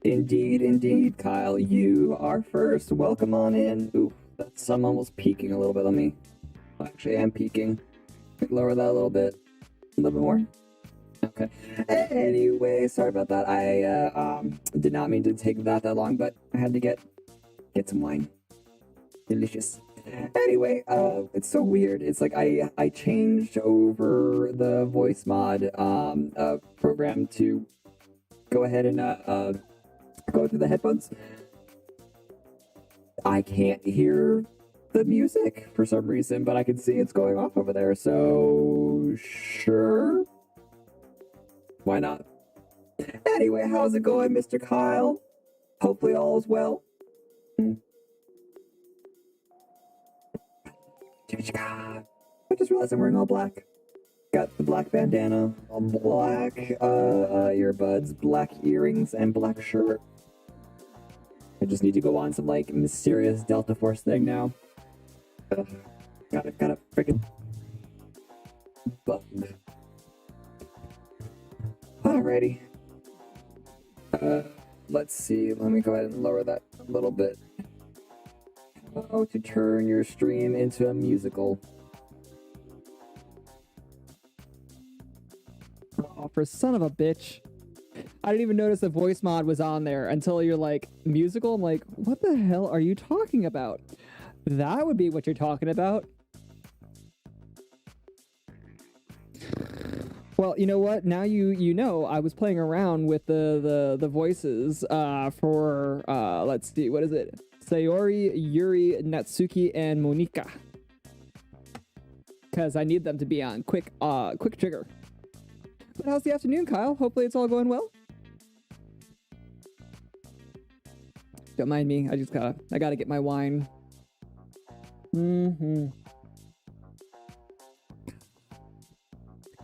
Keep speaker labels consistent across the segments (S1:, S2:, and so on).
S1: Indeed, indeed, Kyle, you are first. Welcome on in. Ooh, that sun almost peaking a little bit on me. Actually, I am peaking. Lower that a little bit. A little bit more. Okay. Anyway, sorry about that. I did not mean to take that long, but I had to get some wine. Delicious. Anyway, it's so weird. It's like I changed over the voice mod program to go ahead and go through the headphones. I can't hear the music for some reason, but I can see it's going off over there. So sure, why not? Anyway, how's it going, Mr. Kyle? Hopefully all is well. I just realized I'm wearing all black. Got the black bandana, black earbuds, black earrings, and black shirt. I just need to go on some like mysterious Delta Force thing now. Ugh. Got a freaking bug. Alrighty. Let's see. Let me go ahead and lower that a little bit. How to turn your stream into a musical. Oh, for son of a bitch. I didn't even notice the voice mod was on there until you're like, musical? I'm like, what the hell are you talking about? That would be what you're talking about. Well, you know what? Now you know I was playing around with the voices for let's see, what is it? Sayori, Yuri, Natsuki, and Monika. Because I need them to be on quick trigger. But how's the afternoon, Kyle? Hopefully it's all going well. Don't mind me. I gotta get my wine.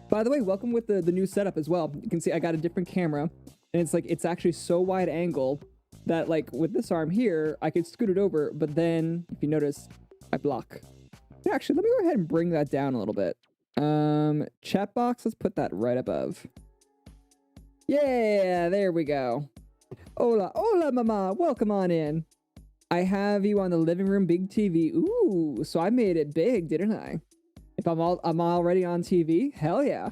S1: By the way, welcome with the new setup as well. You can see I got a different camera, and it's actually so wide angle that like with this arm here, I could scoot it over, but then if you notice, I block. Yeah, actually, let me go ahead and bring that down a little bit. Chat box, let's put that right above. Yeah, there we go. Hola, mama, welcome on in. I have you on the living room big TV. Ooh, so I made it big, didn't I? If I'm already on TV, hell yeah.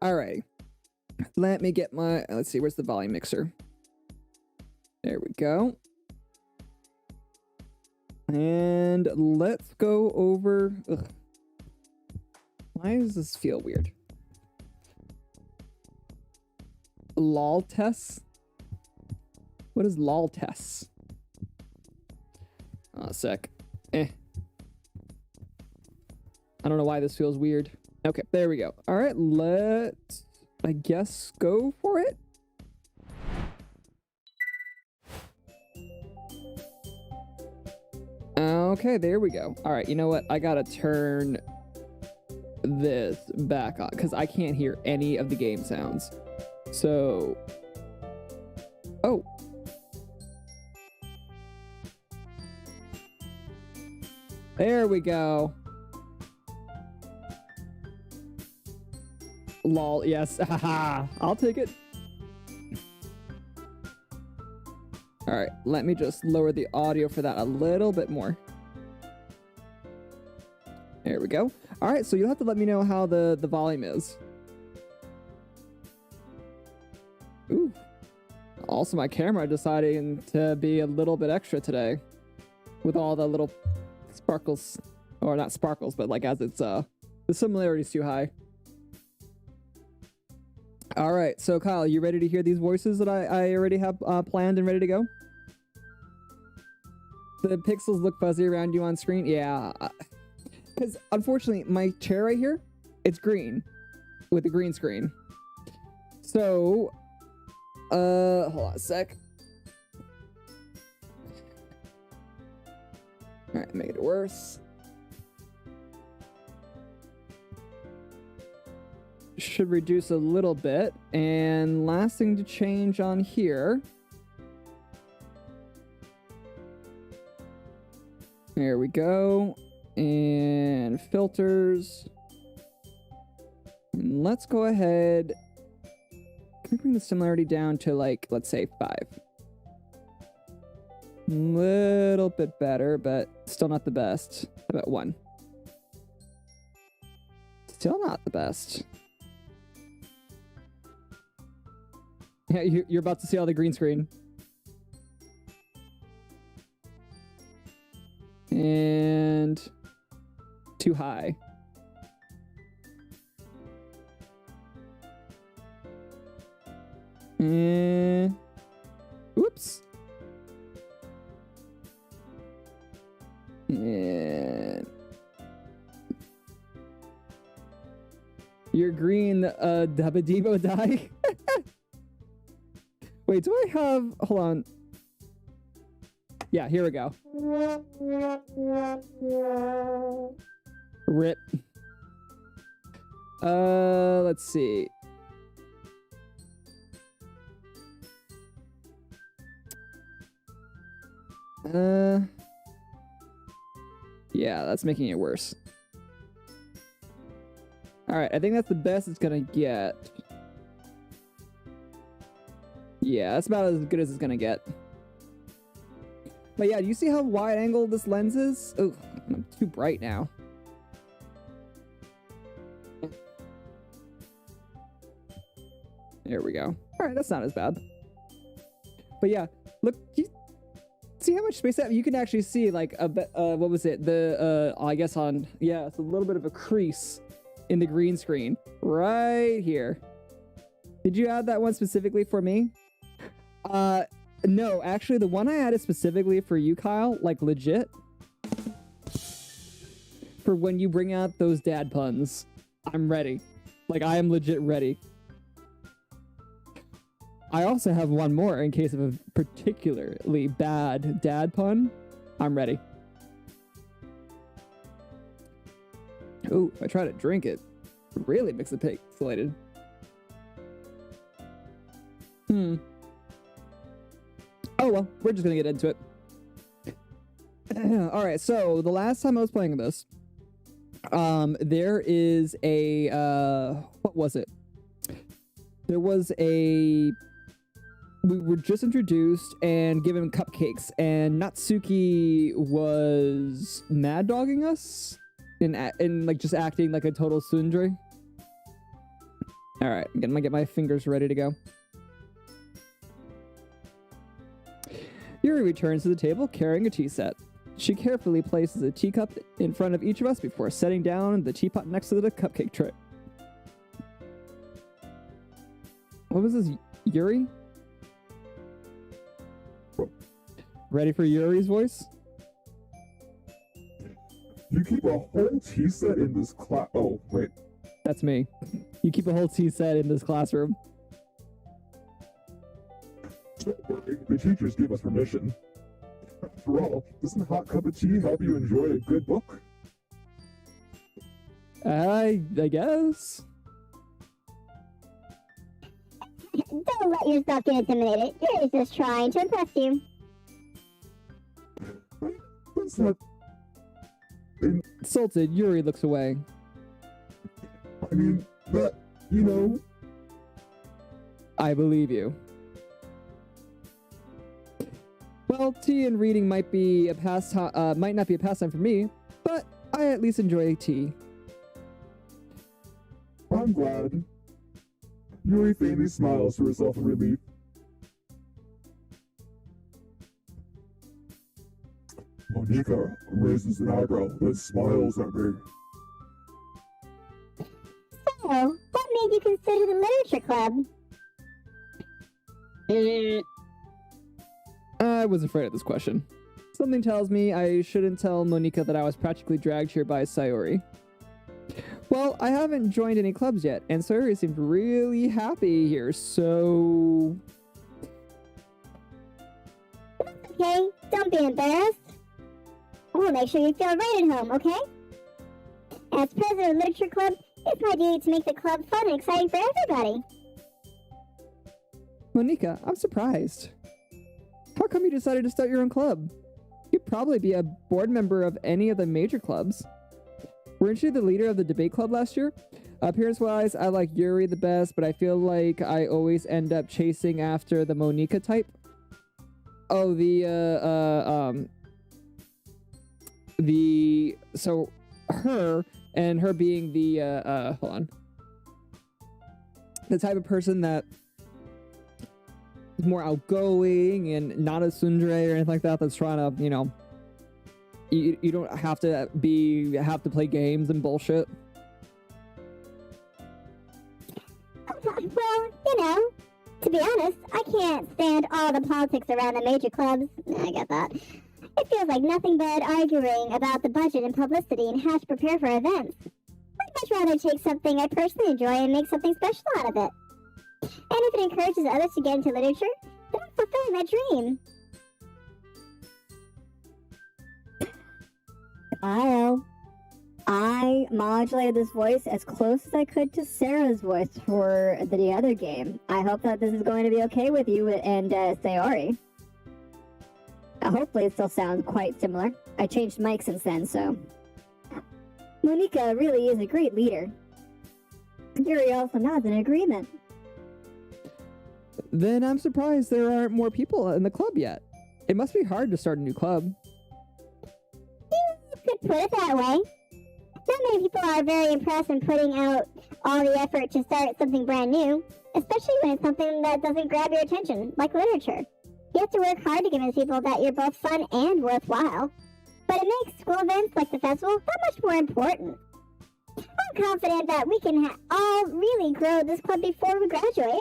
S1: All right. Let me get my, let's see, where's the volume mixer? There we go. And let's go over, ugh. Why does this feel weird? Lol tests? What is lol tests? Oh, a sec. I don't know why this feels weird. Okay, there we go. All right, let's, I guess, go for it. Okay, there we go. All right, you know what? I gotta turn this back on because I can't hear any of the game sounds. So, oh. There we go. Lol, yes. Haha, I'll take it. All right, let me just lower the audio for that a little bit more. There we go. All right, so you'll have to let me know how the volume is. Ooh. Also, my camera deciding to be a little bit extra today with all the little sparkles, or not sparkles, but like as it's the similarity is too high. All right, so Kyle, you ready to hear these voices that I already have planned and ready to go? The pixels look fuzzy around you on screen. Yeah, because unfortunately my chair right here, it's green with the green screen. So hold on a sec. All right, make it worse. Should reduce a little bit. And last thing to change on here. There we go. And filters. And let's go ahead. Can we bring the similarity down to, like, let's say 5? Little bit better, but still not the best. How about 1? Still not the best. Yeah, you're about to see all the green screen. And too high. And oops. And your green Dabadibo die. Wait, do I have, hold on. Yeah, here we go. Rip. Let's see. Yeah, that's making it worse. Alright, I think that's the best it's gonna get. Yeah, that's about as good as it's gonna get. But yeah, do you see how wide angle this lens is? Oh, I'm too bright now. There we go. Alright, that's not as bad. But yeah, look, you see how much space I have? You can actually see, like, what was it? I guess on, yeah, it's a little bit of a crease in the green screen. Right here. Did you add that one specifically for me? No, actually, the one I added specifically for you, Kyle, like, legit. For when you bring out those dad puns. I'm ready. Like, I am legit ready. I also have one more in case of a particularly bad dad pun. I'm ready. Oh, if I try to drink it, it really makes it pixelated. Oh well, we're just gonna get into it. Alright, so the last time I was playing this, there is a, what was it? There was a, we were just introduced and given cupcakes, and Natsuki was mad dogging us and like just acting like a total tsundere. Alright, I'm gonna get my fingers ready to go. Yuri returns to the table carrying a tea set. She carefully places a teacup in front of each of us before setting down the teapot next to the cupcake tray. What was this, Yuri? Ready for Yuri's voice?
S2: You keep a whole tea set in this class. Oh, wait.
S1: That's me. You keep a whole tea set in this classroom.
S2: Don't worry, the teachers gave us permission. After all, doesn't a hot cup of tea help you enjoy a good book?
S1: I guess.
S3: Don't let yourself get intimidated. Yuri's just trying to impress you.
S2: That's not...
S1: Insulted, Yuri looks away.
S2: I mean, but, you know...
S1: I believe you. Well, tea and reading might not be a pastime for me, but I at least enjoy tea.
S2: I'm glad. Yuri faintly smiles to herself in relief. Monika raises an eyebrow, then smiles at me.
S3: So, what made you consider the literature club?
S1: I was afraid of this question. Something tells me I shouldn't tell Monika that I was practically dragged here by Sayori. Well, I haven't joined any clubs yet, and Sayori seemed really happy here, so...
S3: Okay, don't be embarrassed. We'll make sure you feel right at home, okay? As president of the literature club, it's my duty to make the club fun and exciting for everybody.
S1: Monika, I'm surprised. How come you decided to start your own club? You'd probably be a board member of any of the major clubs. Weren't you the leader of the debate club last year? Appearance-wise, I like Yuri the best, but I feel like I always end up chasing after the Monika type. Oh, so her being the, hold on. The type of person that is more outgoing and not a tsundere or anything like that, that's trying to, you don't have to play games and bullshit.
S3: Well, to be honest, I can't stand all the politics around the major clubs. I get that. It feels like nothing but arguing about the budget and publicity and how to prepare for events. I'd much rather take something I personally enjoy and make something special out of it. And if it encourages others to get into literature, then I'm fulfilling that dream.
S4: Kyle, I modulated this voice as close as I could to Sarah's voice for the other game. I hope that this is going to be okay with you and Sayori. Hopefully it still sounds quite similar. I changed mic since then, so... Monika really is a great leader. Yuri also nods in agreement.
S1: Then I'm surprised there aren't more people in the club yet. It must be hard to start a new club.
S3: You could put it that way. Not many people are very impressed in putting out all the effort to start something brand new, especially when it's something that doesn't grab your attention, like literature. You have to work hard to convince people that you're both fun and worthwhile. But it makes school events like the festival that much more important. I'm confident that we can all really grow this club before we graduate.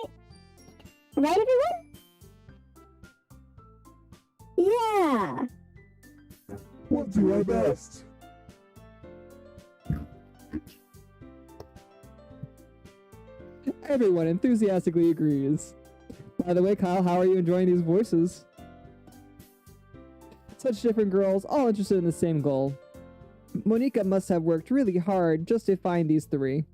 S3: Right, everyone?
S4: Yeah!
S2: We'll do our best.
S1: Everyone enthusiastically agrees. By the way, Kyle, how are you enjoying these voices? Such different girls, all interested in the same goal. Monika must have worked really hard just to find these three.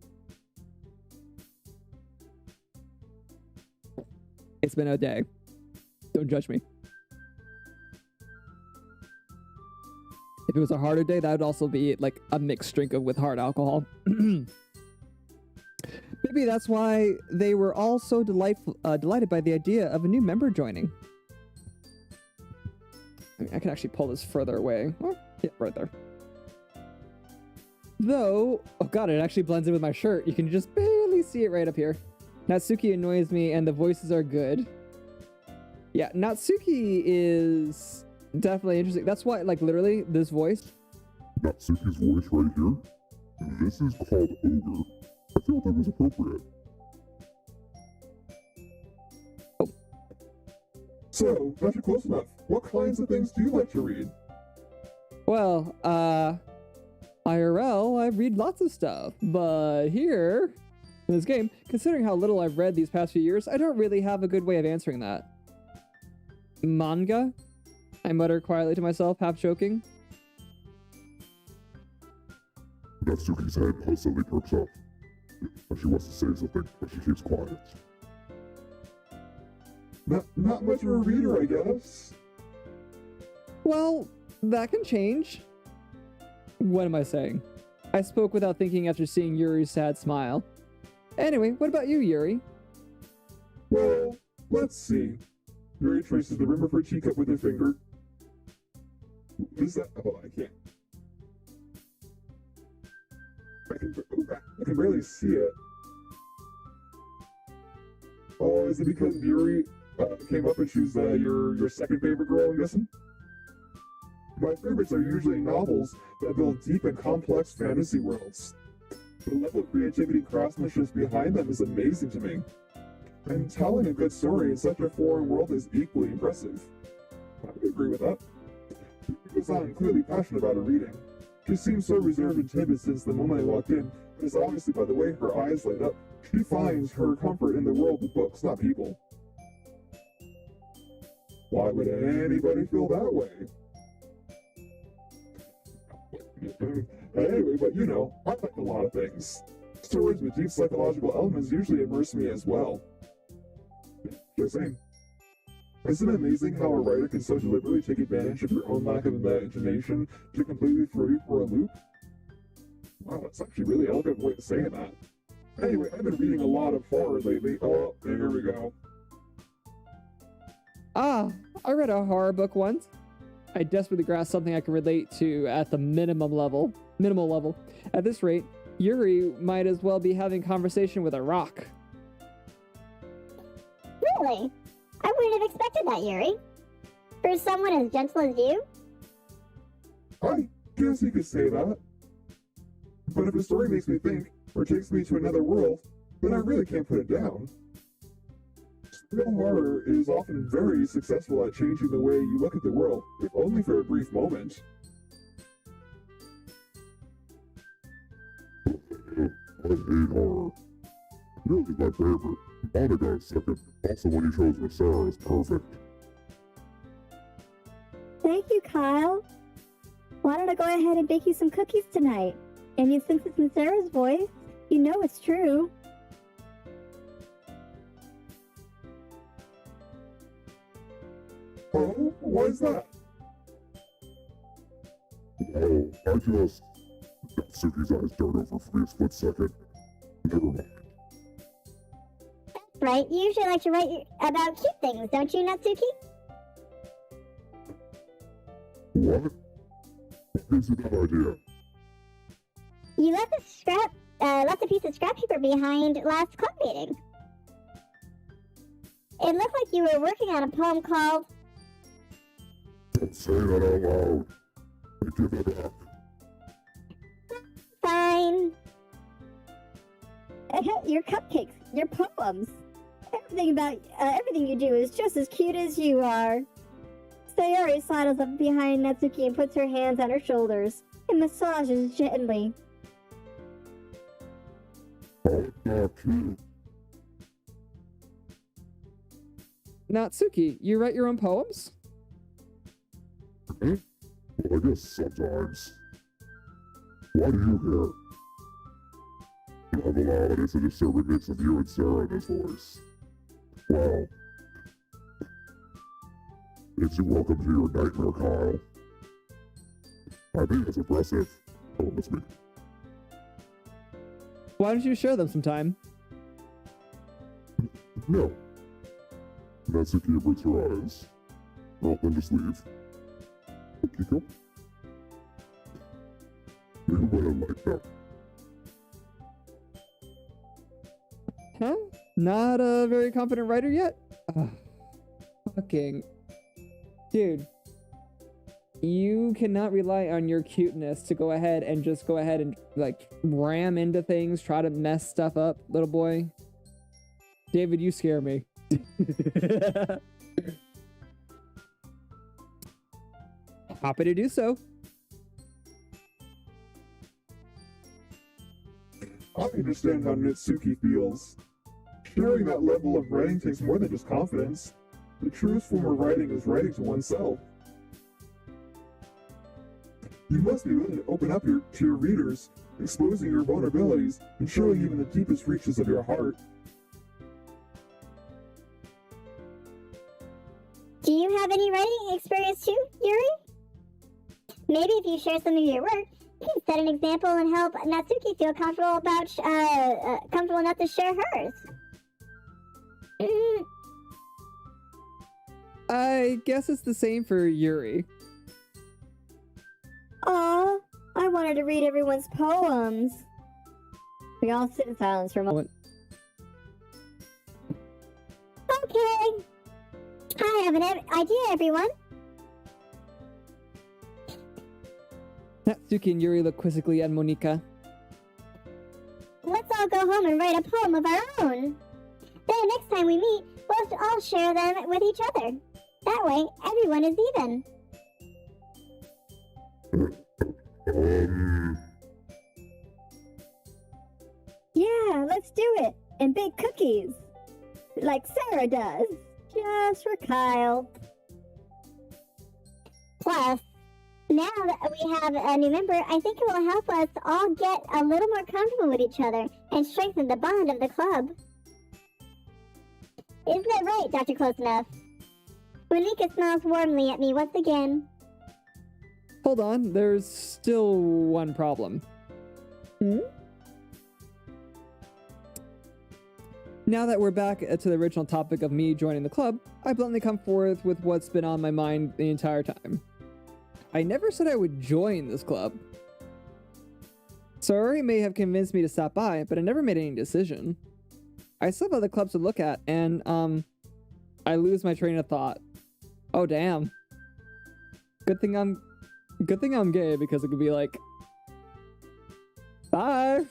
S1: It's been a day. Don't judge me. If it was a harder day, that would also be like a mixed drink with hard alcohol. Maybe that's why they were all so delighted by the idea of a new member joining. I can actually pull this further away. Oh, yeah, right there. Though, oh god, it actually blends in with my shirt. You can just barely see it right up here. Natsuki annoys me and the voices are good. Yeah, Natsuki is definitely interesting. That's why, like, literally, this voice.
S2: Natsuki's voice right here. This is called Ogre. I felt that was appropriate.
S1: Oh.
S2: So, not too close enough. What kinds of things do you like to read?
S1: Well, IRL, I read lots of stuff, but here, in this game, considering how little I've read these past few years, I don't really have a good way of answering that. Manga? I mutter quietly to myself, half joking.
S2: Natsuki's head suddenly perks up. She wants to say something, but she keeps quiet. Not much of a reader, I guess.
S1: Well, that can change. What am I saying? I spoke without thinking after seeing Yuri's sad smile. Anyway, what about you, Yuri?
S2: Well, let's see. Yuri traces the rim of her teacup with her finger. What is that? Oh, I can't. I can barely see it. Oh, is it because Yuri came up and she's your second favorite girl, I'm guessing? My favorites are usually novels that build deep and complex fantasy worlds. The level of creativity and craftsmanship behind them is amazing to me. And telling a good story in such a foreign world is equally impressive. I would agree with that. Because I'm clearly passionate about her reading. She seems so reserved and timid since the moment I walked in, but it's obviously by the way her eyes light up. She finds her comfort in the world of books, not people. Why would anybody feel that way? Anyway, but you know, I like a lot of things. Stories with deep psychological elements usually immerse me as well. Just saying. Isn't it amazing how a writer can so deliberately take advantage of your own lack of imagination to completely throw you for a loop? Wow, that's actually a really elegant way of saying that. Anyway, I've been reading a lot of horror lately. Oh, here we go.
S1: Ah, I read a horror book once. I desperately grasped something I could relate to at the minimal level. At this rate, Yuri might as well be having conversation with a rock.
S3: Really? I wouldn't have expected that, Yuri. For someone as gentle as you?
S2: I guess you could say that. But if a story makes me think, or takes me to another world, then I really can't put it down. Real horror is often very successful at changing the way you look at the world, if only for a brief moment.
S5: I hate horror. Yours is my favorite. Monica is second. Also, when you chose with Sarah is perfect.
S4: Thank you, Kyle. Why don't I go ahead and bake you some cookies tonight? And since it's in Sarah's voice, you know it's true.
S2: Oh, why is that?
S5: Oh, I just... Natsuki's eyes dart over for me a split second. Never mind.
S3: That's right. You usually like to write about cute things, don't you, Natsuki?
S5: What? What gives you that idea?
S3: You left a piece of scrap paper behind last club meeting. It looked like you were working on a poem called...
S5: Don't say that out loud. I give it up.
S3: Fine.
S4: Your cupcakes, your poems. Everything you do is just as cute as you are. Sayori sidles up behind Natsuki and puts her hands on her shoulders and massages gently.
S5: Oh, not cute.
S1: Natsuki, you write your own poems?
S5: Well, I guess sometimes. Why do you care? I've allowed it's a disturbing mix of you and Sarah in this voice. Well, it's welcome to your nightmare, Kyle. I think it's impressive. Oh, that's me.
S1: Why don't you share them sometime?
S5: No. Natsuki averts her eyes. Well, then just leave. Kiko? Maybe I don't like that.
S1: Huh? Not a very confident writer yet? Ugh. Fucking... Dude. You cannot rely on your cuteness to go ahead and like ram into things, try to mess stuff up, little boy. David, you scare me. Happy to do so.
S2: I understand how Natsuki feels. Sharing that level of writing takes more than just confidence. The truest form of writing is writing to oneself. You must be willing to open up to your readers, exposing your vulnerabilities and showing even the deepest reaches of your heart.
S3: Do you have any writing experience too, Yuri? Maybe if you share some of your work, you can set an example and help Natsuki feel comfortable comfortable enough to share hers.
S1: I guess it's the same for Yuri.
S4: Aw, I wanted to read everyone's poems. We all sit in silence for a moment.
S3: Okay. I have an idea, everyone.
S1: Natsuki and Yuri look quizzically at Monika.
S3: Let's all go home and write a poem of our own. Then next time we meet, we'll all share them with each other. That way, everyone is even.
S4: Yeah, let's do it. And bake cookies. Like Sarah does. Just for Kyle.
S3: Plus, now that we have a new member, I think it will help us all get a little more comfortable with each other and strengthen the bond of the club. Isn't that right, Dr. Close Enough? Monika smiles warmly at me once again.
S1: Hold on, there's still one problem. Now that we're back to the original topic of me joining the club, I bluntly come forth with what's been on my mind the entire time. I never said I would join this club. Sorry may have convinced me to stop by, but I never made any decision. I still have other clubs to look at, and, I lose my train of thought. Oh, damn. Good thing I'm gay, because it could be like, bye!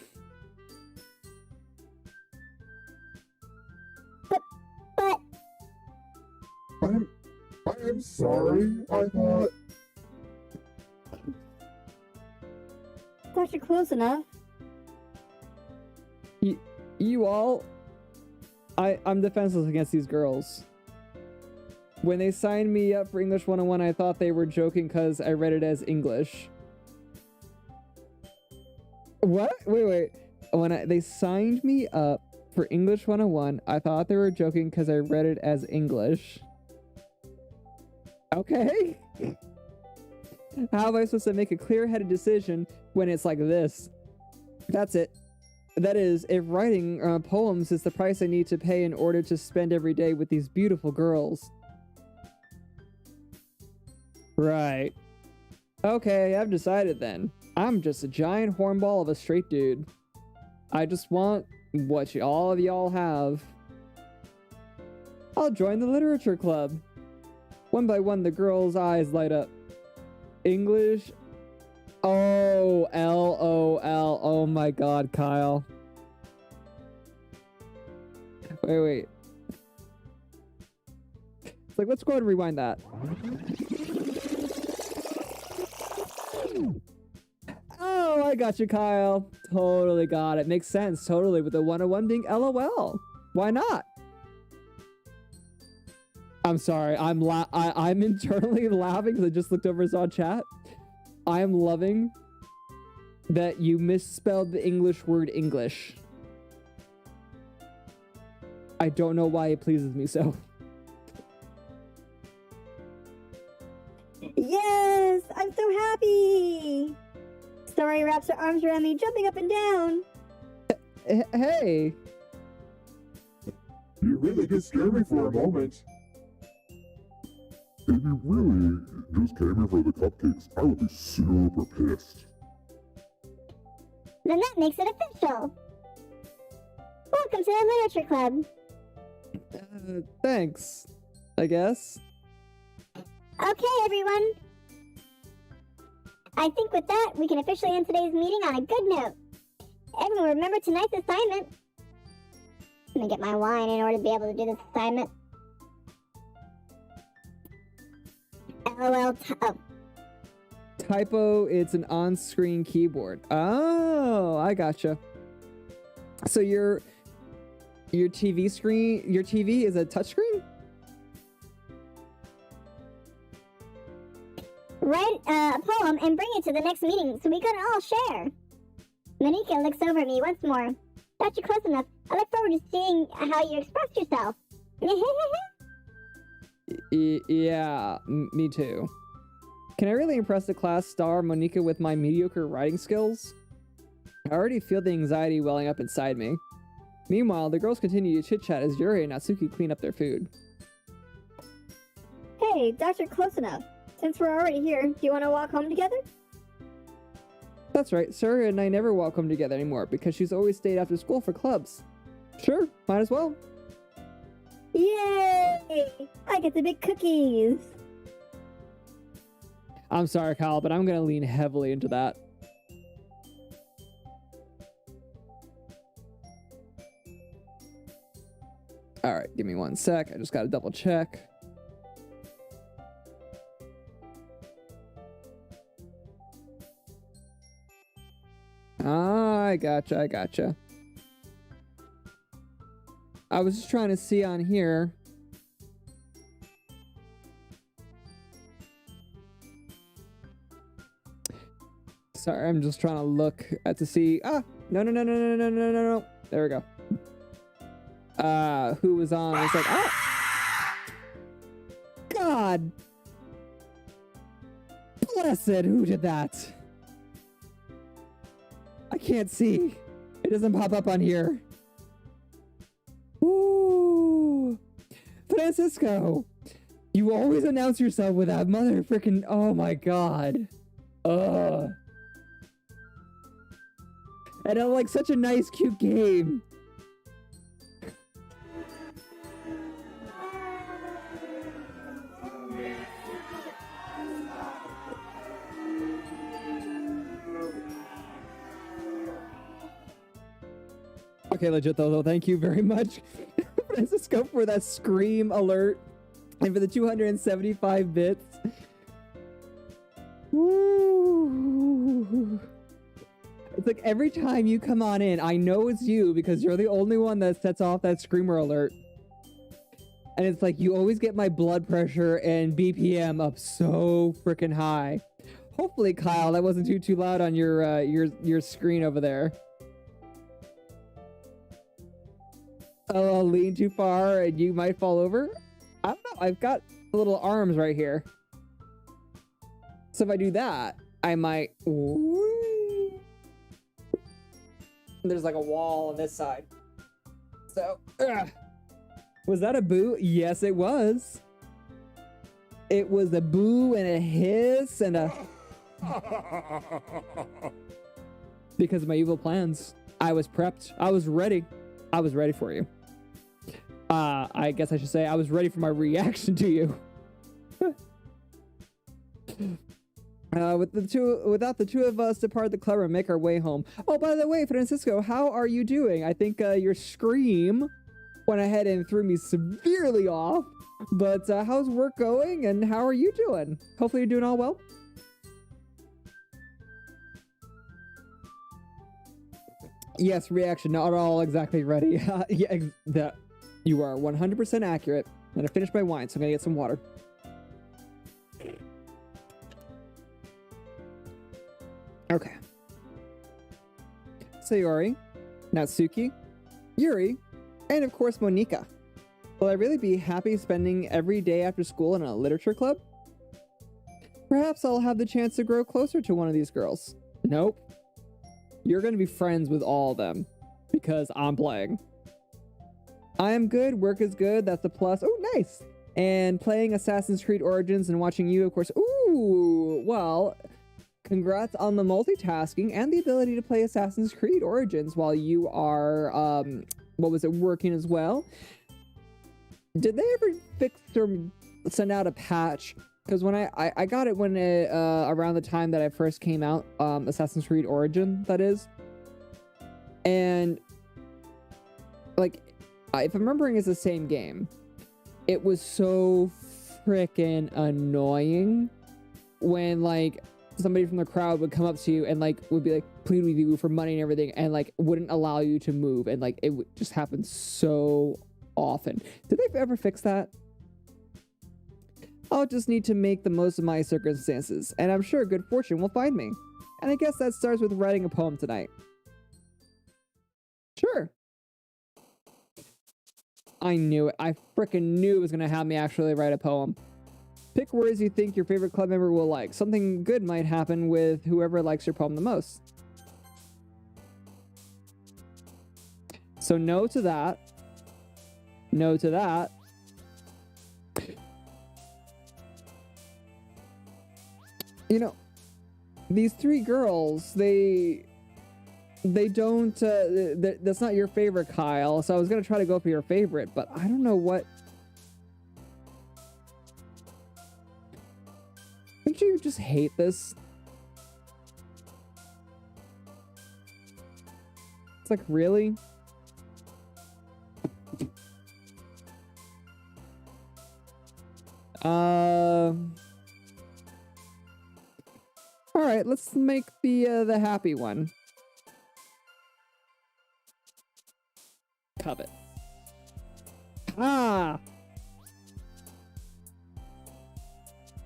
S3: But
S2: I'm sorry. I thought.
S4: Thought you're close enough.
S1: You all... I'm defenseless against these girls. When they signed me up for English 101, I thought they were joking because I read it as English. What? Wait. When they signed me up for English 101, I thought they were joking because I read it as English. Okay. How am I supposed to make a clear-headed decision when it's like this? That's it. That is, if writing poems is the price I need to pay in order to spend every day with these beautiful girls. Right. Okay, I've decided then. I'm just a giant hornball of a straight dude. I just want what all of y'all have. I'll join the literature club. One by one, the girls' eyes light up. English? Oh, LOL. Oh my god, Kyle. Wait. It's like, let's go ahead and rewind that. Oh, I got you, Kyle. Totally got it. Makes sense, totally, with the 101 being LOL. Why not? I'm sorry, I'm internally laughing because I just looked over and saw chat. I am loving that you misspelled the English word English. I don't know why it pleases me so.
S4: Yes! I'm so happy! Story wraps her arms around me, jumping up and down.
S1: Hey!
S2: You really did scare me for a moment.
S5: If you really just came here for the cupcakes, I would be super pissed.
S3: then that makes it official. Welcome to the literature club.
S1: Thanks, I guess.
S3: Okay, everyone. I think with that, we can officially end today's meeting on a good note. Everyone remember tonight's assignment. Let me get my wine in order to be able to do this assignment. LOL.
S1: Typo, it's an on-screen keyboard. Oh, I gotcha. So your TV screen, your TV is a touchscreen?
S3: Write a poem and bring it to the next meeting so we can all share. Monika looks over at me once more. Got you close enough. I look forward to seeing how you express yourself.
S1: Yeah, me too. Can I really impress the class star Monika with my mediocre writing skills? I already feel the anxiety welling up inside me. Meanwhile, the girls continue to chit-chat as Yuri and Natsuki clean up their food.
S4: Hey, Dr. Close Enough. Since we're already here, do you want to walk home together?
S1: That's right, Surya and I never walk home together anymore because she's always stayed after school for clubs. Sure, might as well.
S4: Yay! I get the big cookies.
S1: I'm sorry, Kyle, but I'm gonna lean heavily into that. Alright, give me one sec. I just gotta double check. Ah, I gotcha. I was just trying to see on here. Sorry, I'm just trying to look at to see. Ah, no. There we go. Who was on? It's like, ah, God, blessed, who did that? I can't see. It doesn't pop up on here. Ooh. Francisco, you always announce yourself with that mother freaking. Oh my god. Ugh. And I'm like such a nice, cute game. Okay, legit though, thank you very much, Francisco, for that scream alert and for the 275 bits. Woo! It's like every time you come on in, I know it's you because you're the only one that sets off that screamer alert. And it's like you always get my blood pressure and BPM up so freaking high. Hopefully, Kyle, that wasn't too loud on your screen over there. I'll lean too far and you might fall over. I don't know. I've got little arms right here. So if I do that, I might. Ooh. There's like a wall on this side. So, was that a boo? Yes, it was. It was a boo and a hiss and a. Because of my evil plans. I was prepped. I was ready. I was ready for you. I guess I should say I was ready for my reaction to you. Without the two of us depart the club and make our way home. Oh, by the way, Francisco, how are you doing? I think your scream went ahead and threw me severely off. But how's work going and how are you doing? Hopefully you're doing all well. Yes, reaction, not at all exactly ready. Yeah, that you are 100% accurate. I'm gonna finish my wine, so I'm gonna get some water. Okay. Sayori, Natsuki, Yuri, and of course Monika. Will I really be happy spending every day after school in a literature club? Perhaps I'll have the chance to grow closer to one of these girls. Nope. You're going to be friends with all of them because I'm playing. I am good. Work is good. That's a plus. Oh, nice. And playing Assassin's Creed Origins and watching you, of course. Ooh, well, congrats on the multitasking and the ability to play Assassin's Creed Origins while you are, working as well. Did they ever fix or send out a patch? Because when I got it when around the time that I first came out, Assassin's Creed Origin, that is. And, like, if I'm remembering, it's the same game. It was so freaking annoying when, like, somebody from the crowd would come up to you and, like, would be, like, plead with you for money and everything and, like, wouldn't allow you to move. And, like, it would just happen so often. Did they ever fix that? I'll just need to make the most of my circumstances, and I'm sure good fortune will find me. And I guess that starts with writing a poem tonight. Sure. I knew it. I frickin' knew it was gonna have me actually write a poem. Pick words you think your favorite club member will like. Something good might happen with whoever likes your poem the most. So no to that. No to that. You know, these three girls, they don't, that's not your favorite, Kyle, so I was going to try to go for your favorite, but I don't know what... Don't you just hate this? It's like, really? All right, let's make the happy one. Covet. Ah!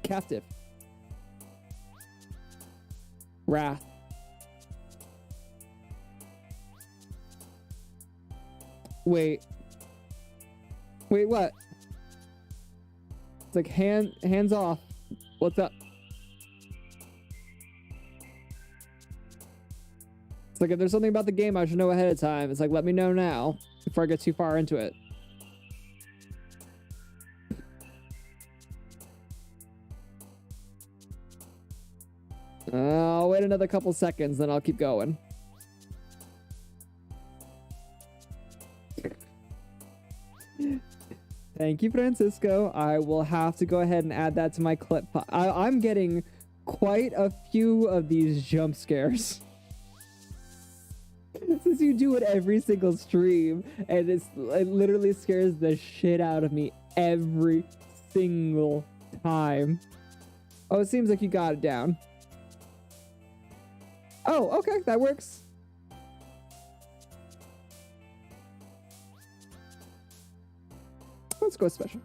S1: Captive. Wrath. Wait. Wait, what? It's like hands off. What's up? It's like if there's something about the game I should know ahead of time, it's like let me know now before I get too far into it. I'll wait another couple seconds, then I'll keep going. Thank you, Francisco. I will have to go ahead and add that to my clip. I'm getting quite a few of these jump scares. Since you do it every single stream, and it literally scares the shit out of me every single time. Oh, it seems like you got it down. Oh, okay, that works. Let's go special.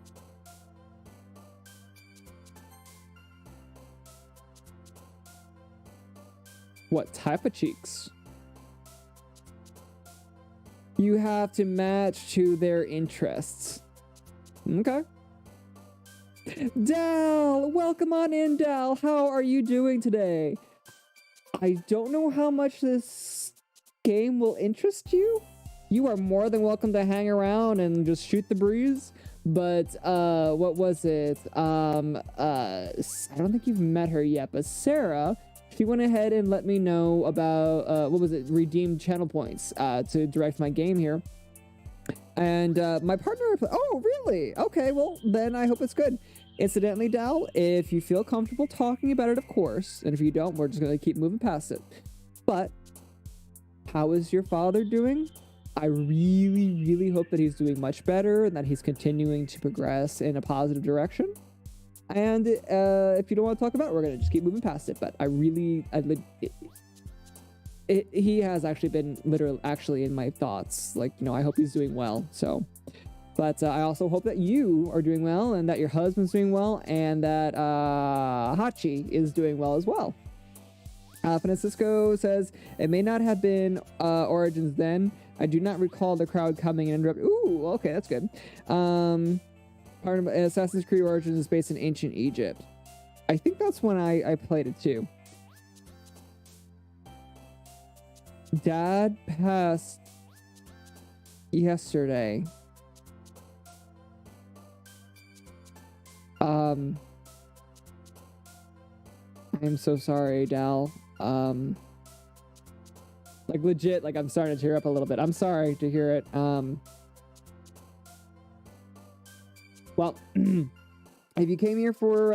S1: What type of cheeks? You have to match to their interests. Okay. Dal, welcome on in, Dal. How are you doing today? I don't know how much this game will interest you. You are more than welcome to hang around and just shoot the breeze. But what was it? I don't think you've met her yet, but Sarah, she went ahead and let me know about what was it? Redeemed channel points to direct my game here. And my partner, oh really? Okay, well then I hope it's good. Incidentally, Dal, if you feel comfortable talking about it, of course, and if you don't, we're just gonna keep moving past it. But how is your father doing? I really, really hope that he's doing much better and that he's continuing to progress in a positive direction. And if you don't want to talk about it, we're gonna just keep moving past it. But he has actually been literally in my thoughts. Like, you know, I hope he's doing well. So, but I also hope that you are doing well and that your husband's doing well and that Hachi is doing well as well. Francisco says, it may not have been Origins then. I do not recall the crowd coming and interrupt. Ooh, okay, that's good. Part of Assassin's Creed Origins is based in ancient Egypt. I think that's when I played it too. Dad passed yesterday. I'm so sorry, Dal. Like legit, like I'm starting to tear up a little bit. I'm sorry to hear it. Well, if you came here for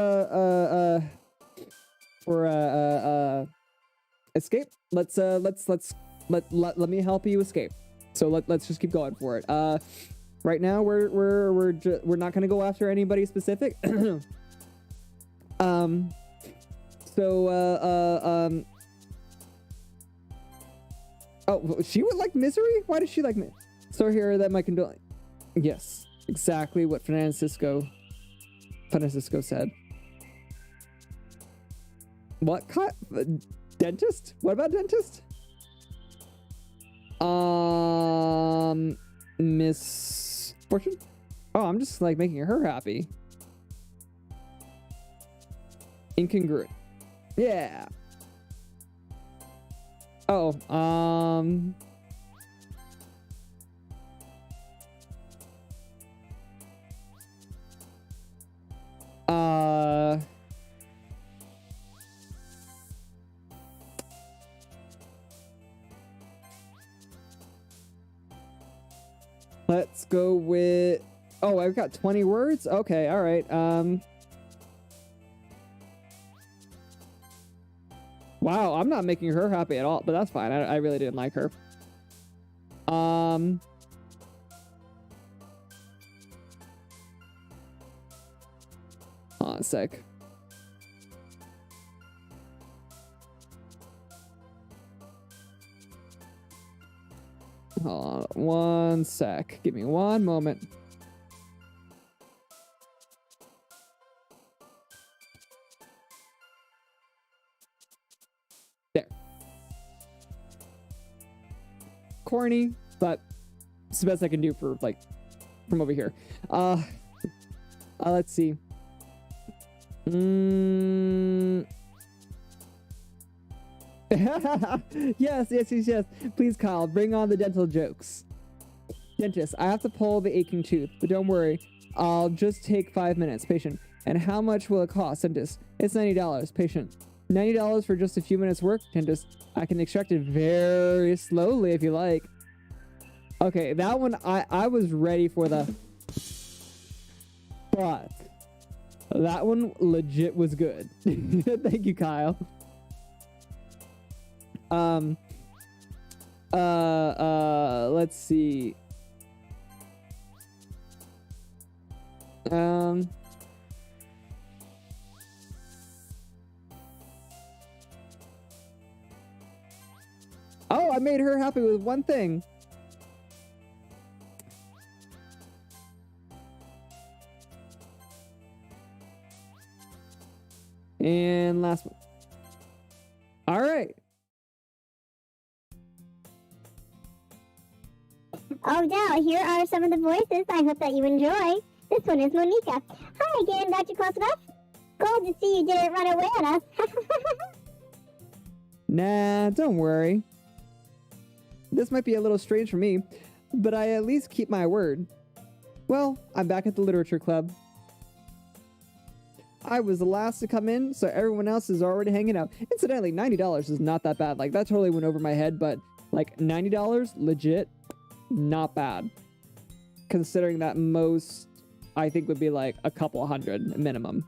S1: escape, let me help you escape. So let's just keep going for it. Right now we're not gonna go after anybody specific. Oh, she would like misery? Why does she like me? So here that my condolence. Yes, exactly what Francisco said. What? Dentist? What about dentist? Misfortune? Oh, I'm just like making her happy. Incongruent. Yeah. Oh, let's go with, oh, I've got 20 words. Okay. All right. Wow, I'm not making her happy at all, but that's fine. I really didn't like her. Hold on a sec. Hold on one sec. Give me one moment. There. Corny, but it's the best I can do for like from over here. Let's see. Yes. Please, Kyle, bring on the dental jokes. Dentist, I have to pull the aching tooth, but don't worry. I'll just take 5 minutes. Patient, and how much will it cost? Dentist, it's $90. Patient, $90 for just a few minutes work, I can extract it very slowly if you like. Okay, that one, I was ready for the... But... that one legit was good. Thank you, Kyle. Let's see. Oh, I made her happy with one thing. And last one. All right.
S3: Oh, now, here are some of the voices I hope that you enjoy. This one is Monica. Hi again, Dr. Close Enough. Glad to see you didn't run away on us.
S1: Nah, don't worry. This might be a little strange for me, but I at least keep my word. Well, I'm back at the literature club. I was the last to come in, so everyone else is already hanging out. Incidentally, $90 is not that bad. Like, that totally went over my head, but like $90, legit, not bad. Considering that most, I think, would be like a couple hundred minimum.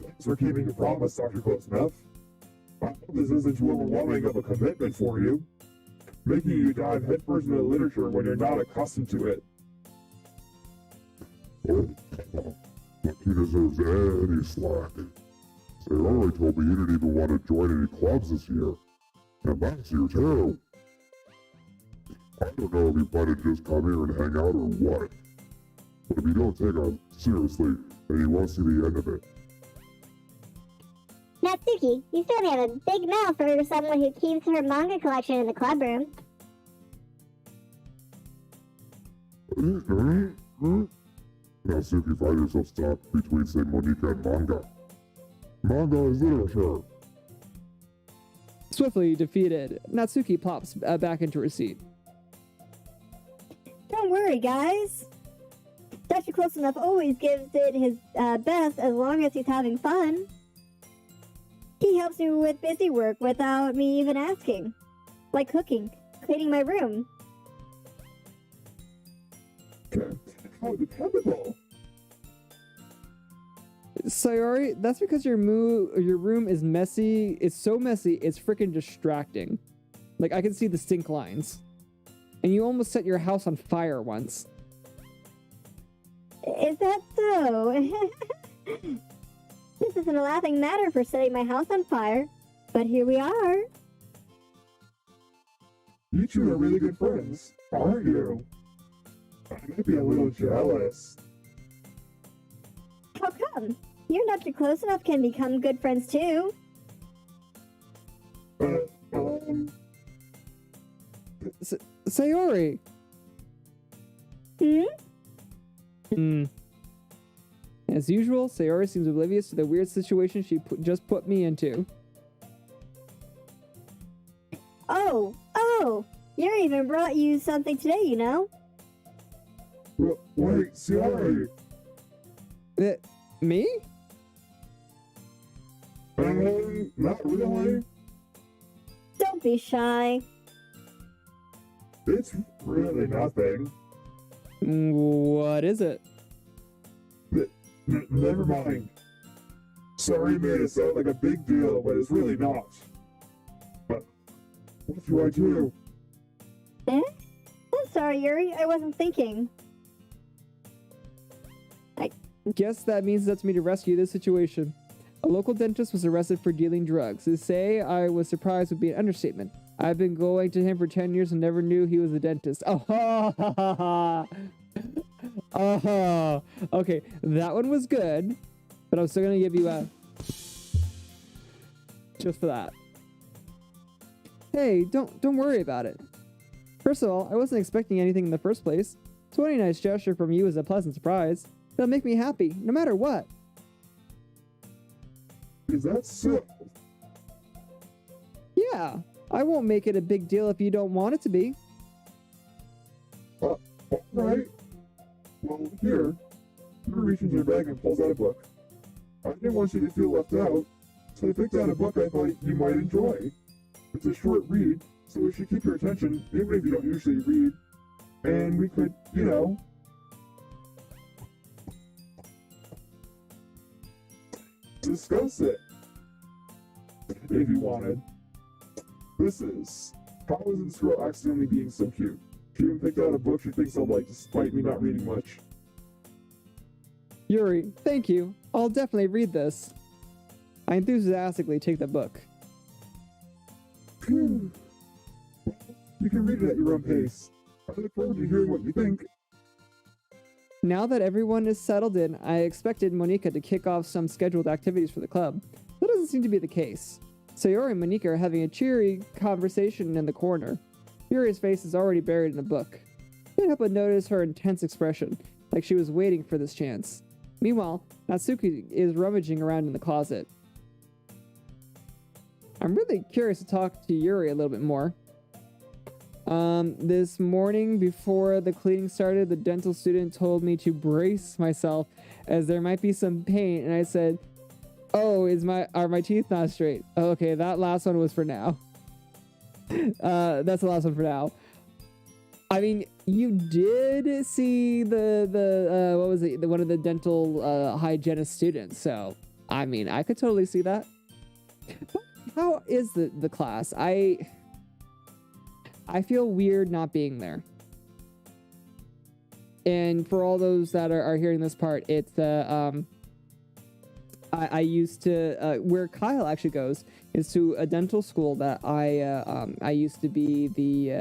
S2: Thanks for keeping your promise, Dr. Close Enough. I hope this isn't too overwhelming of a commitment for you, making you dive headfirst into literature when you're not accustomed to it.
S5: Oh, but he deserves any slack. Sayori told me you didn't even want to join any clubs this year. And that's you too. I don't know if you plan to just come here and hang out or what. But if you don't take us seriously, then you won't see the end of it.
S3: Natsuki, you certainly have a big mouth for someone who keeps her manga collection in the club room.
S5: Natsuki, find yourself stuck between, say, Monica and manga. Manga is literature.
S1: Swiftly defeated, Natsuki plops back into her seat.
S4: Don't worry, guys. Dr. Close Enough always gives it his best as long as he's having fun. He helps me with busy work without me even asking. Like cooking, cleaning my room.
S2: How dependable.
S1: Sayori, that's because your room is messy. It's so messy, it's freaking distracting. Like, I can see the stink lines. And you almost set your house on fire once.
S4: Is that so? This isn't a laughing matter for setting my house on fire, but here we are.
S2: You two are really good friends, aren't you? I might be a little jealous.
S4: How come? You and Dr. Close Enough can become good friends too.
S1: Sayori! As usual, Sayori seems oblivious to the weird situation she just put me into.
S4: Oh! Yuri even brought you something today, you know?
S2: Wait, sorry.
S1: Me?
S2: Not really.
S4: Don't be shy.
S2: It's really nothing.
S1: What is it?
S2: Never mind. Sorry made it sound like a big deal, but it's really not. But what do I do?
S4: I'm sorry, Yuri. I wasn't thinking.
S1: Guess that means it's up to me to rescue this situation. A local dentist was arrested for dealing drugs. To say I was surprised would be an understatement. I've been going to him for 10 years and never knew he was a dentist. Oh, okay, that one was good, but I'm still gonna give you a just for that. Hey, don't worry about it. First of all, I wasn't expecting anything in the first place, so any nice gesture from you is a pleasant surprise. It'll make me happy, no matter what.
S2: Is that so?
S1: Yeah, I won't make it a big deal if you don't want it to be.
S2: Right. Well, here. He reaches in your bag and pulls out a book. I didn't want you to feel left out, so I picked out a book I thought you might enjoy. It's a short read, so it should keep your attention, even if you don't usually read. And we could, discuss it, if you wanted. This is, how is this girl accidentally being so cute? She even picked out a book she thinks I'll like, despite me not reading much.
S1: Yuri, thank you. I'll definitely read this. I enthusiastically take the book.
S2: Phew. You can read it at your own pace. I look forward to hearing what you think.
S1: Now that everyone is settled in, I expected Monika to kick off some scheduled activities for the club. That doesn't seem to be the case. Sayori and Monika are having a cheery conversation in the corner. Yuri's face is already buried in the book. I can't help but notice her intense expression, like she was waiting for this chance. Meanwhile, Natsuki is rummaging around in the closet. I'm really curious to talk to Yuri a little bit more. This morning before the cleaning started, the dental student told me to brace myself as there might be some pain, and I said, "Oh, are my teeth not straight?" Okay, that last one was for now. That's the last one for now. I mean, you did see the what was it? One of the dental hygienist students. So, I mean, I could totally see that. How is the class? I feel weird not being there. And for all those that are hearing this part, it's I used to where Kyle actually goes is to a dental school that I used to be the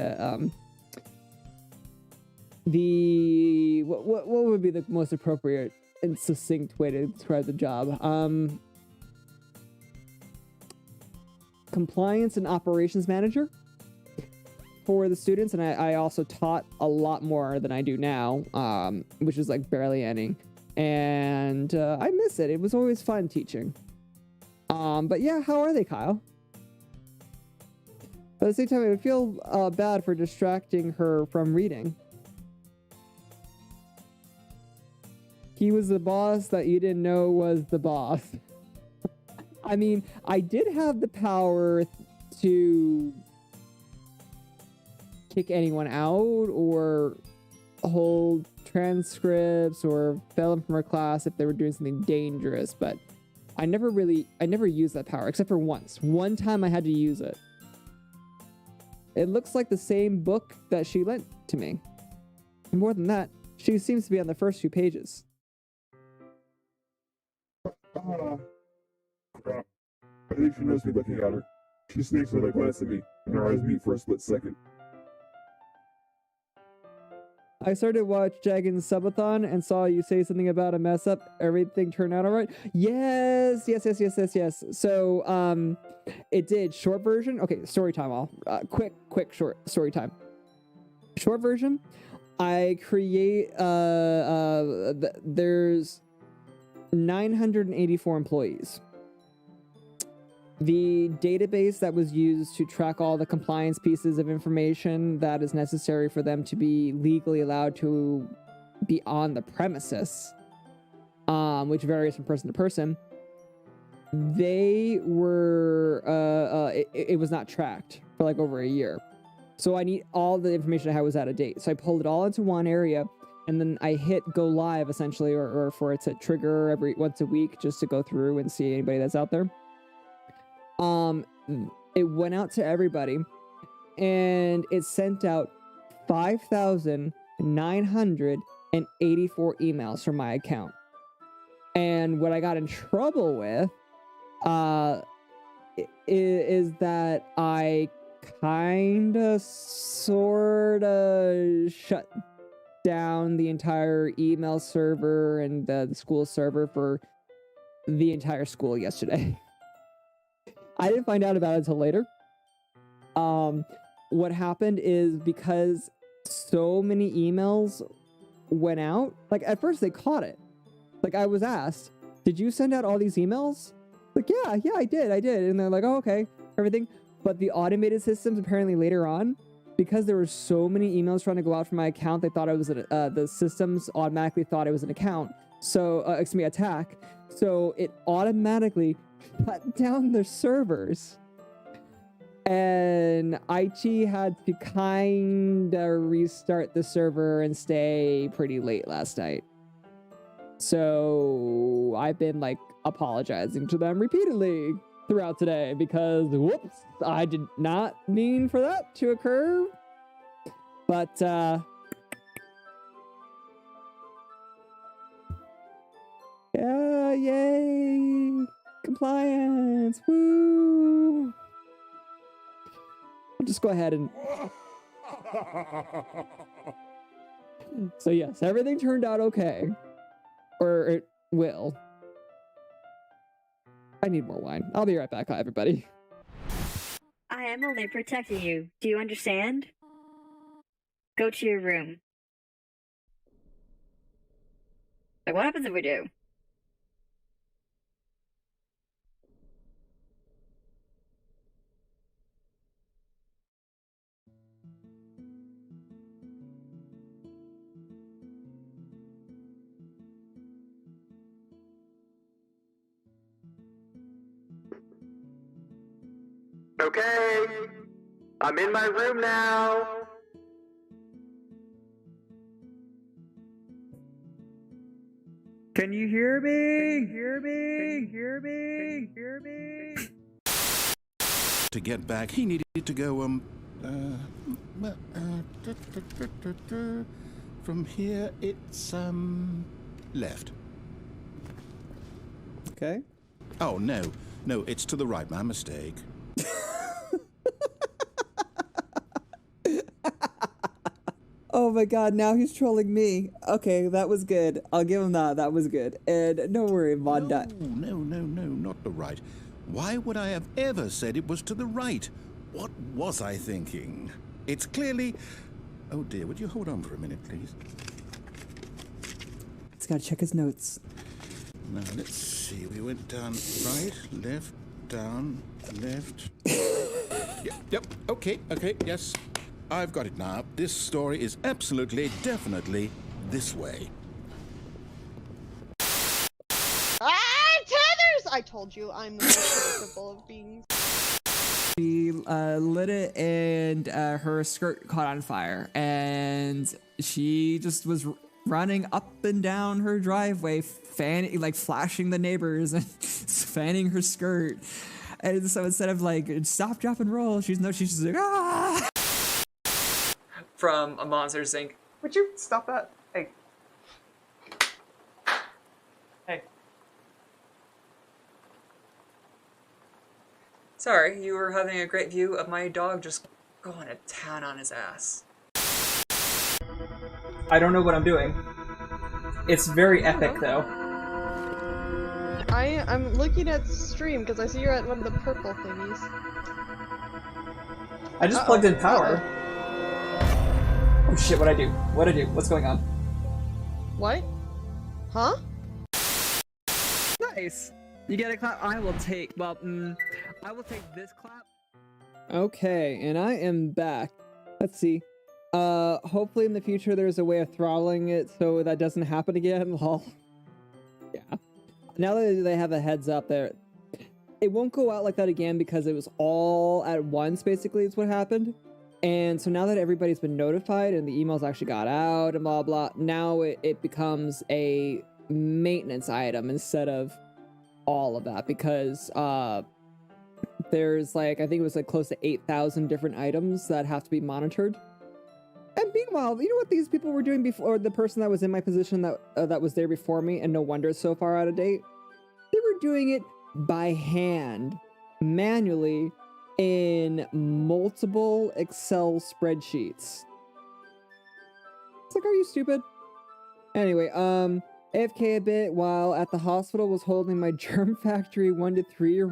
S1: what would be the most appropriate and succinct way to describe the job? Compliance and operations manager for the students, and I also taught a lot more than I do now, which is like barely any, and I miss it. It was always fun teaching. But yeah, how are they, Kyle? But at the same time, I would feel bad for distracting her from reading. He was the boss that you didn't know was the boss. I mean, I did have the power to kick anyone out or hold transcripts or fail them from her class if they were doing something dangerous, but I never used that power except for once. One time I had to use it. It looks like the same book that she lent to me. And more than that, she seems to be on the first few pages.
S2: Crap. I think she knows me looking at her. She sneaks with a glance at me, and her eyes meet for a split second.
S1: I started watch Dragon's Subathon and saw you say something about a mess up. Everything turned out all right. Yes. So, it did. Short version. Okay, story time. All quick short story time. Short version. I create. There's 984 employees. The database that was used to track all the compliance pieces of information that is necessary for them to be legally allowed to be on the premises, which varies from person to person, they were, it was not tracked for like over a year. So I need all the information I had was out of date. So I pulled it all into one area, and then I hit go live essentially, or for it to trigger every once a week just to go through and see anybody that's out there. It went out to everybody, and it sent out 5,984 emails from my account. And what I got in trouble with, is that I kinda, sorta shut down the entire email server and the school server for the entire school yesterday. I didn't find out about it until later. What happened is because so many emails went out, like at first they caught it. Like I was asked, did you send out all these emails? Like, yeah, I did. And they're like, oh, okay, everything. But the automated systems apparently later on, because there were so many emails trying to go out from my account, they thought it was the systems automatically thought it was an account. So, attack. So it automatically shut down the servers. And IT had to kinda restart the server and stay pretty late last night. So I've been like apologizing to them repeatedly throughout today because whoops, I did not mean for that to occur. But yeah, yay! Compliance! Woo! I'll just go ahead and so yes, everything turned out okay. Or it will. I need more wine. I'll be right back. Hi, everybody.
S6: I am only protecting you. Do you understand? Go to your room. Like, what happens if we do?
S1: Okay, I'm in my room now. Can you hear me? Hear me? Hear me? Hear me?
S7: To get back, he needed to go, from here, it's, left.
S1: Okay.
S7: Oh, no, it's to the right, my mistake.
S1: Oh my god, now he's trolling me. Okay, that was good. I'll give him that. That was good. And don't worry, Vonda.
S7: No, not the right. Why would I have ever said it was to the right? What was I thinking? It's clearly... Oh dear, would you hold on for a minute, please?
S1: He's gotta check his notes.
S7: Now, let's see. We went down right, left, down, left. Yep, okay, yes. I've got it now. This story is absolutely, definitely this way.
S8: Tethers! I told you, I'm the most predictable of beings.
S1: She lit it and her skirt caught on fire. And she just was running up and down her driveway, flashing the neighbors and fanning her skirt. And so instead of like, stop, drop, and roll, she's just like, ah! From a Monsters Inc. Would you stop that? Hey. Sorry, you were having a great view of my dog just going to town on his ass. I don't know what I'm doing. It's very epic, though.
S8: I'm looking at stream because I see you're at one of the purple thingies.
S1: I just plugged in power. Oh shit, what'd I do? What's going on?
S8: What? Huh?
S1: Nice! You get a clap? I will take this clap. Okay, and I am back. Let's see. Hopefully in the future there's a way of throttling it so that doesn't happen again. Lol. Yeah. Now that they have a heads up there, it won't go out like that again because it was all at once, basically, is what happened. And so now that everybody's been notified and the emails actually got out and blah, blah, now it becomes a maintenance item instead of all of that because there's like, I think it was like close to 8,000 different items that have to be monitored. And meanwhile, you know what these people were doing before, the person that was in my position that was there before me, and no wonder it's so far out of date, they were doing it by hand, manually, in multiple Excel spreadsheets. It's like, are you stupid? Anyway, AFK a bit while at the hospital was holding my germ factory 1 to 3 year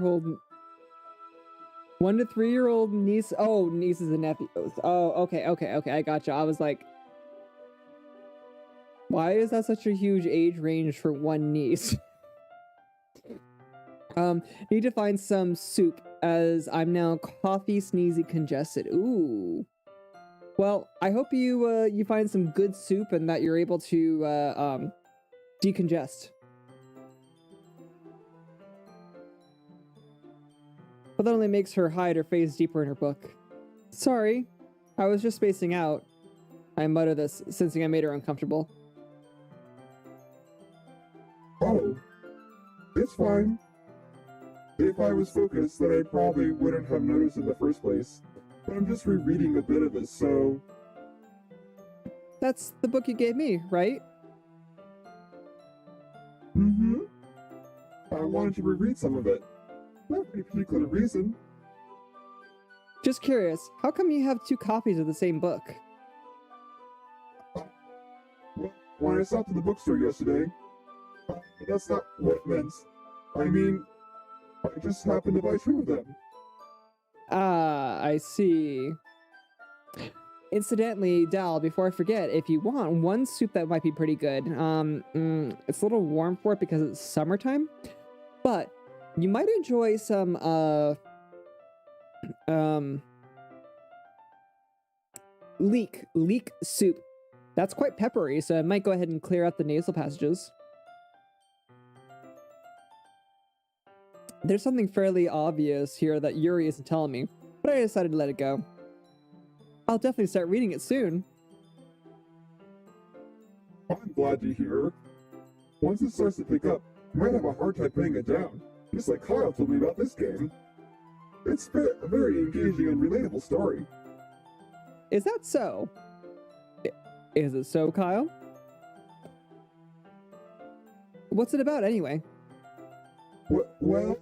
S1: old niece. Oh, nieces and nephews. Oh, okay, I gotcha. I was like, why is that such a huge age range for one niece? Need to find some soup as I'm now coffee, sneezy, congested. Ooh. Well, I hope you find some good soup and that you're able to decongest. But that only makes her hide her face deeper in her book. Sorry, I was just spacing out. I mutter this, sensing I made her uncomfortable.
S2: Oh, it's fine. If I was focused, then I probably wouldn't have noticed in the first place. But I'm just rereading a bit of it, so...
S1: That's the book you gave me, right?
S2: Mm-hmm. I wanted to reread some of it. Not for any particular reason.
S1: Just curious, how come you have 2 copies of the same book?
S2: Well, when I stopped at the bookstore yesterday, that's not what it meant. I mean, I just happened to buy 2 of them.
S1: Ah, I see. Incidentally, Dal, before I forget, if you want one soup that might be pretty good, it's a little warm for it because it's summertime, but you might enjoy some, leek soup. That's quite peppery, so I might go ahead and clear out the nasal passages. There's something fairly obvious here that Yuri isn't telling me, but I decided to let it go. I'll definitely start reading it soon.
S2: I'm glad to hear. Once it starts to pick up, you might have a hard time putting it down, just like Kyle told me about this game. It's a very engaging and relatable story.
S1: Is that so? Is it so, Kyle? What's it about, anyway?
S2: Well,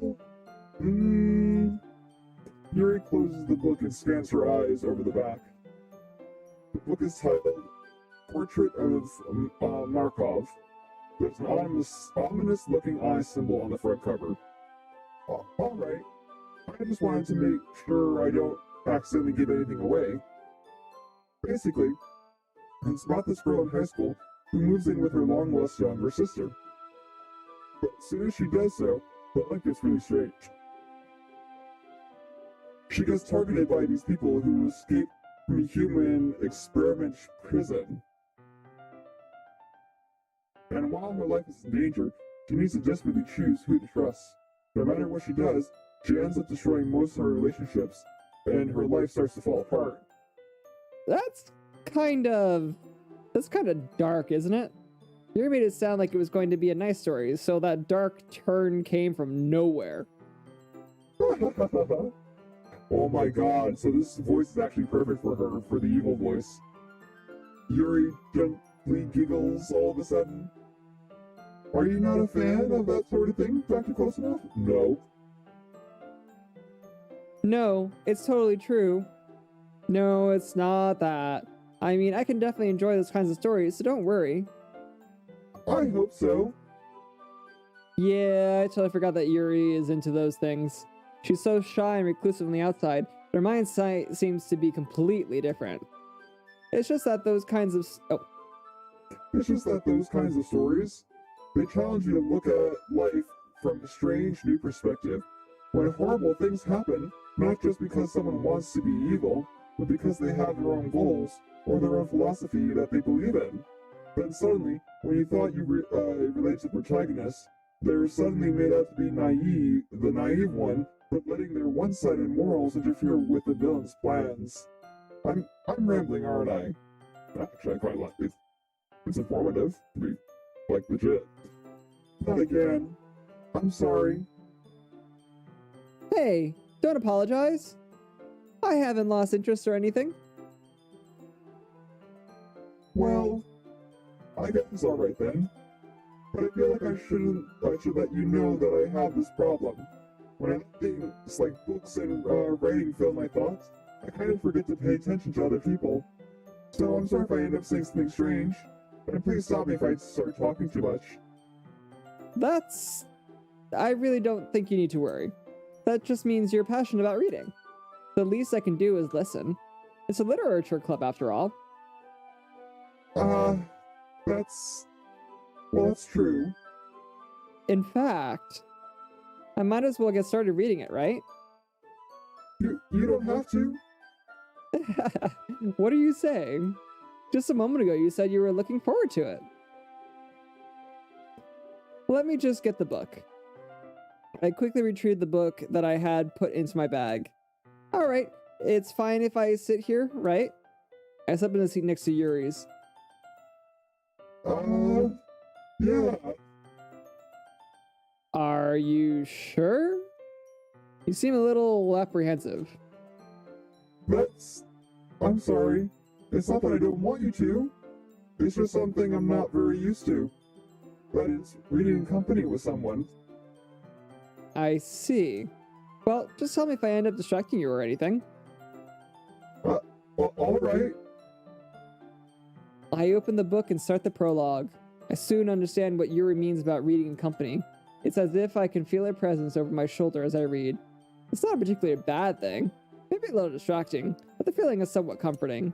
S2: Yuri closes the book and scans her eyes over the back. The book is titled Portrait of Markov. There's an ominous-looking eye symbol on the front cover. Alright. I just wanted to make sure I don't accidentally give anything away. Basically, it's about this girl in high school who moves in with her long-lost younger sister. But as soon as she does so, the life gets really strange. She gets targeted by these people who escape from a human experiment prison. And while her life is in danger, she needs to desperately choose who to trust. No matter what she does, she ends up destroying most of her relationships, and her life starts to fall apart.
S1: That's kind of dark, isn't it? You made it sound like it was going to be a nice story, so that dark turn came from nowhere.
S2: Oh my god, so this voice is actually perfect for her, for the evil voice. Yuri gently giggles all of a sudden. Are you not a fan of that sort of thing, Dr. Close Enough? No.
S1: No, it's totally true. No, it's not that. I mean, I can definitely enjoy those kinds of stories, so don't worry.
S2: I hope so.
S1: Yeah, I totally forgot that Yuri is into those things. She's so shy and reclusive on the outside, but her mindset seems to be completely different. It's just that those kinds of
S2: stories, they challenge you to look at life from a strange new perspective. When horrible things happen, not just because someone wants to be evil, but because they have their own goals or their own philosophy that they believe in. Then suddenly, when you thought you related to the protagonist, they're suddenly made out to be the naive one, but letting their one-sided morals interfere with the villain's plans. I'm rambling, aren't I? Actually, I quite like it. It's informative, to be, legit. Not again. I'm sorry.
S1: Hey, don't apologize. I haven't lost interest or anything.
S2: Well, I guess it's alright then. But I feel like I should let you know that I have this problem. When I let things like books and writing fill my thoughts, I kind of forget to pay attention to other people. So I'm sorry if I end up saying something strange, and please stop me if I start talking too much.
S1: I really don't think you need to worry. That just means you're passionate about reading. The least I can do is listen. It's a literature club after all.
S2: That's true.
S1: In fact, I might as well get started reading it, right?
S2: You don't have to.
S1: What are you saying? Just a moment ago you said you were looking forward to it. Let me just get the book. I quickly retrieved the book that I had put into my bag. All right, it's fine if I sit here, right? I sat in the seat next to Yuri's.
S2: Yeah.
S1: Are you sure? You seem a little apprehensive.
S2: I'm sorry. It's not that I don't want you to. It's just something I'm not very used to. But it's reading in company with someone.
S1: I see. Well, just tell me if I end up distracting you or anything.
S2: Alright.
S1: I open the book and start the prologue. I soon understand what Yuri means about reading in company. It's as if I can feel her presence over my shoulder as I read. It's not a particularly bad thing. Maybe a little distracting, but the feeling is somewhat comforting.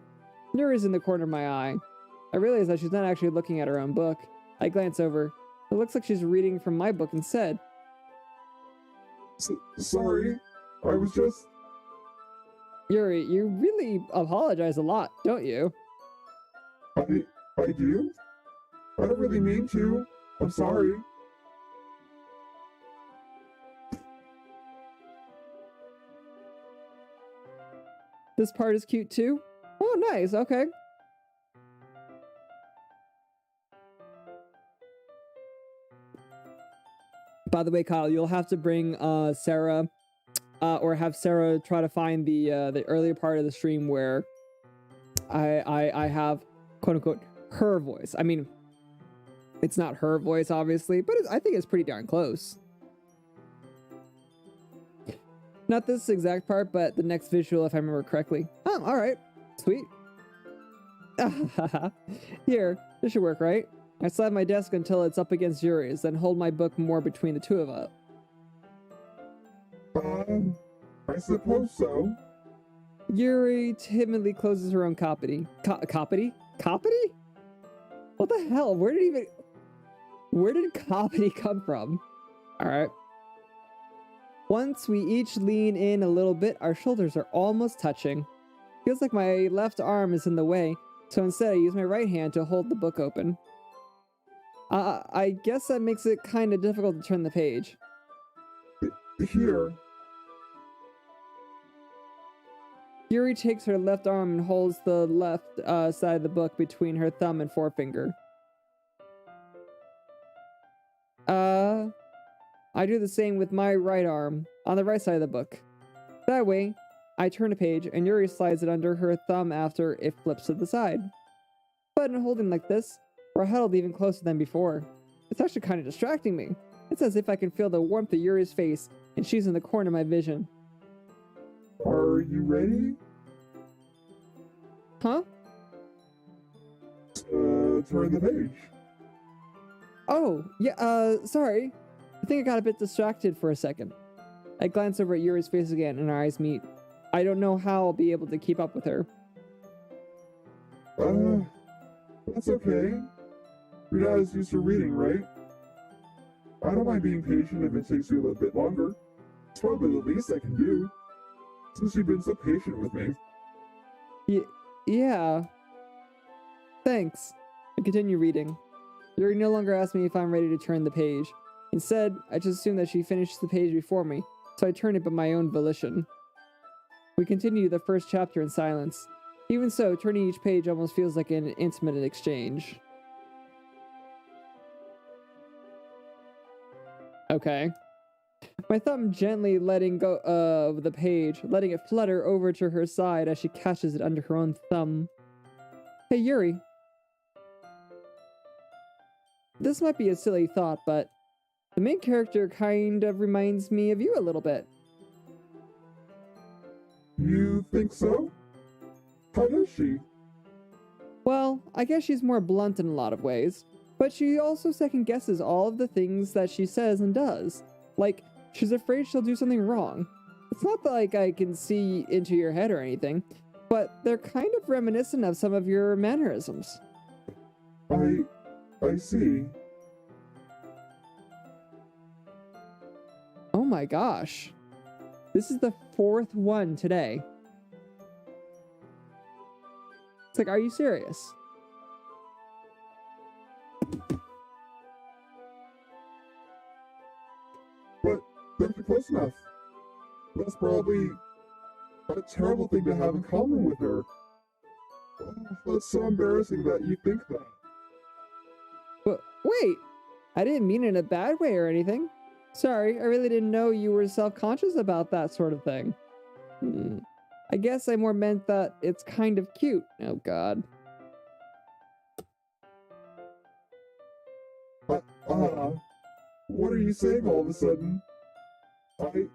S1: Yuri's in the corner of my eye. I realize that she's not actually looking at her own book. I glance over. It looks like she's reading from my book instead.
S2: Sorry. I was just...
S1: Yuri, you really apologize a lot, don't you?
S2: I do? I don't really mean to. I'm sorry.
S1: This part is cute too? Oh, nice, okay. By the way, Kyle, you'll have to bring Sarah, or have Sarah try to find the earlier part of the stream where I have, quote unquote, her voice. I mean, it's not her voice, obviously, but I think it's pretty darn close. Not this exact part, but the next visual, if I remember correctly. Oh, all right. Sweet. Here, this should work, right? I slide my desk until it's up against Yuri's, then hold my book more between the two of us.
S2: I suppose so.
S1: Yuri timidly closes her own copy. Copy? What the hell? Where did copy come from? Alright. Once we each lean in a little bit, our shoulders are almost touching. Feels like my left arm is in the way, so instead I use my right hand to hold the book open. I guess that makes it kind of difficult to turn the page.
S2: Here.
S1: Yuri takes her left arm and holds the left side of the book between her thumb and forefinger. I do the same with my right arm on the right side of the book. That way, I turn a page and Yuri slides it under her thumb after it flips to the side. But in holding like this, we're huddled even closer than before. It's actually kind of distracting me. It's as if I can feel the warmth of Yuri's face and she's in the corner of my vision.
S2: Are you ready?
S1: Huh?
S2: Turn the page.
S1: Oh, yeah, sorry. I think I got a bit distracted for a second. I glance over at Yuri's face again and our eyes meet. I don't know how I'll be able to keep up with her.
S2: That's okay. You're not as used to reading, right? I don't mind being patient if it takes you a little bit longer. It's probably the least I can do, since you've been so patient with me.
S1: Yeah. Thanks. I continue reading. Yuri no longer asks me if I'm ready to turn the page. Instead, I just assume that she finishes the page before me, so I turn it by my own volition. We continue the first chapter in silence. Even so, turning each page almost feels like an intimate exchange. Okay. My thumb gently letting go of the page, letting it flutter over to her side as she catches it under her own thumb. Hey, Yuri. This might be a silly thought, but the main character kind of reminds me of you a little bit.
S2: You think so? How does she?
S1: Well, I guess she's more blunt in a lot of ways, but she also second guesses all of the things that she says and does. Like, she's afraid she'll do something wrong. It's not like I can see into your head or anything, but they're kind of reminiscent of some of your mannerisms.
S2: I see.
S1: Oh my gosh. This is the 4th one today. It's like, are you serious?
S2: close enough. That's probably a terrible thing to have in common with her. Oh, that's so embarrassing that you think that.
S1: But wait, I didn't mean it in a bad way or anything. Sorry, I really didn't know you were self-conscious about that sort of thing. I guess I more meant that it's kind of cute. Oh god.
S2: What are you saying all of a sudden?
S3: Okay,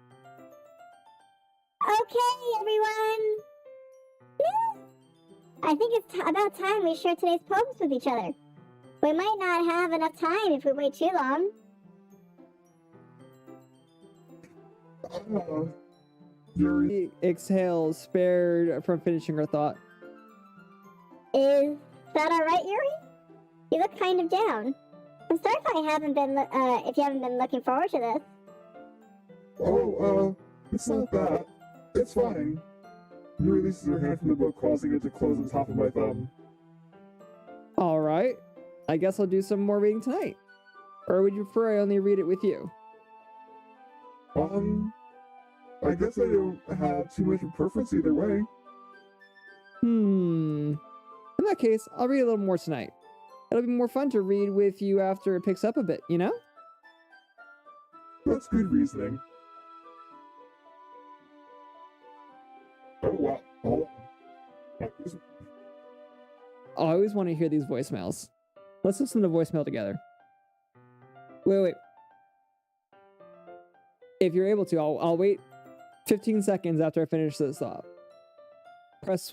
S3: everyone. I think it's about time we share today's poems with each other. We might not have enough time if we wait too long.
S2: Yuri.
S1: She exhales, spared from finishing her thought.
S3: Is that alright, Yuri? You look kind of down. I'm sorry if you haven't been looking forward to this.
S2: Oh, it's not that. It's fine. Yuri releases her hand from the book, causing it to close on top of my thumb.
S1: Alright. I guess I'll do some more reading tonight. Or would you prefer I only read it with you?
S2: I guess I don't have too much of a preference either way.
S1: In that case, I'll read a little more tonight. It'll be more fun to read with you after it picks up a bit, you know?
S2: That's good reasoning. Oh, wow. Hold on.
S1: I always want to hear these voicemails. Let's listen to voicemail together. Wait. If you're able to, I'll wait 15 seconds after I finish this off. Press,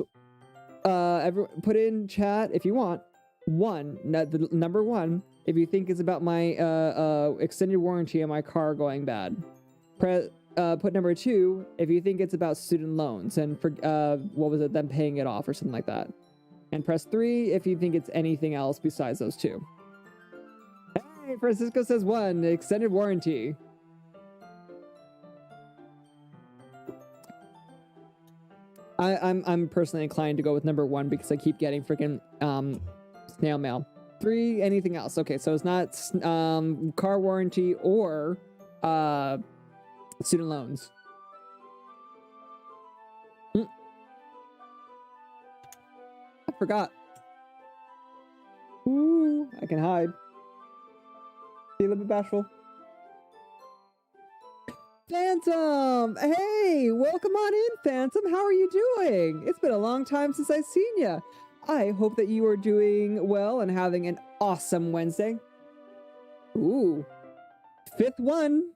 S1: put in chat if you want. The number 1, if you think it's about my extended warranty on my car going bad. Put number 2 if you think it's about student loans and for them paying it off or something like that. And press 3 if you think it's anything else besides those 2. Hey, Francisco says 1, extended warranty. I'm personally inclined to go with number 1 because I keep getting freaking snail mail. 3, anything else. Okay, so it's not car warranty or student loans. I forgot. Ooh, I can hide. Be a little bit bashful. Phantom! Hey, welcome on in, Phantom. How are you doing? It's been a long time since I've seen you. I hope that you are doing well and having an awesome Wednesday. Ooh, 5th one.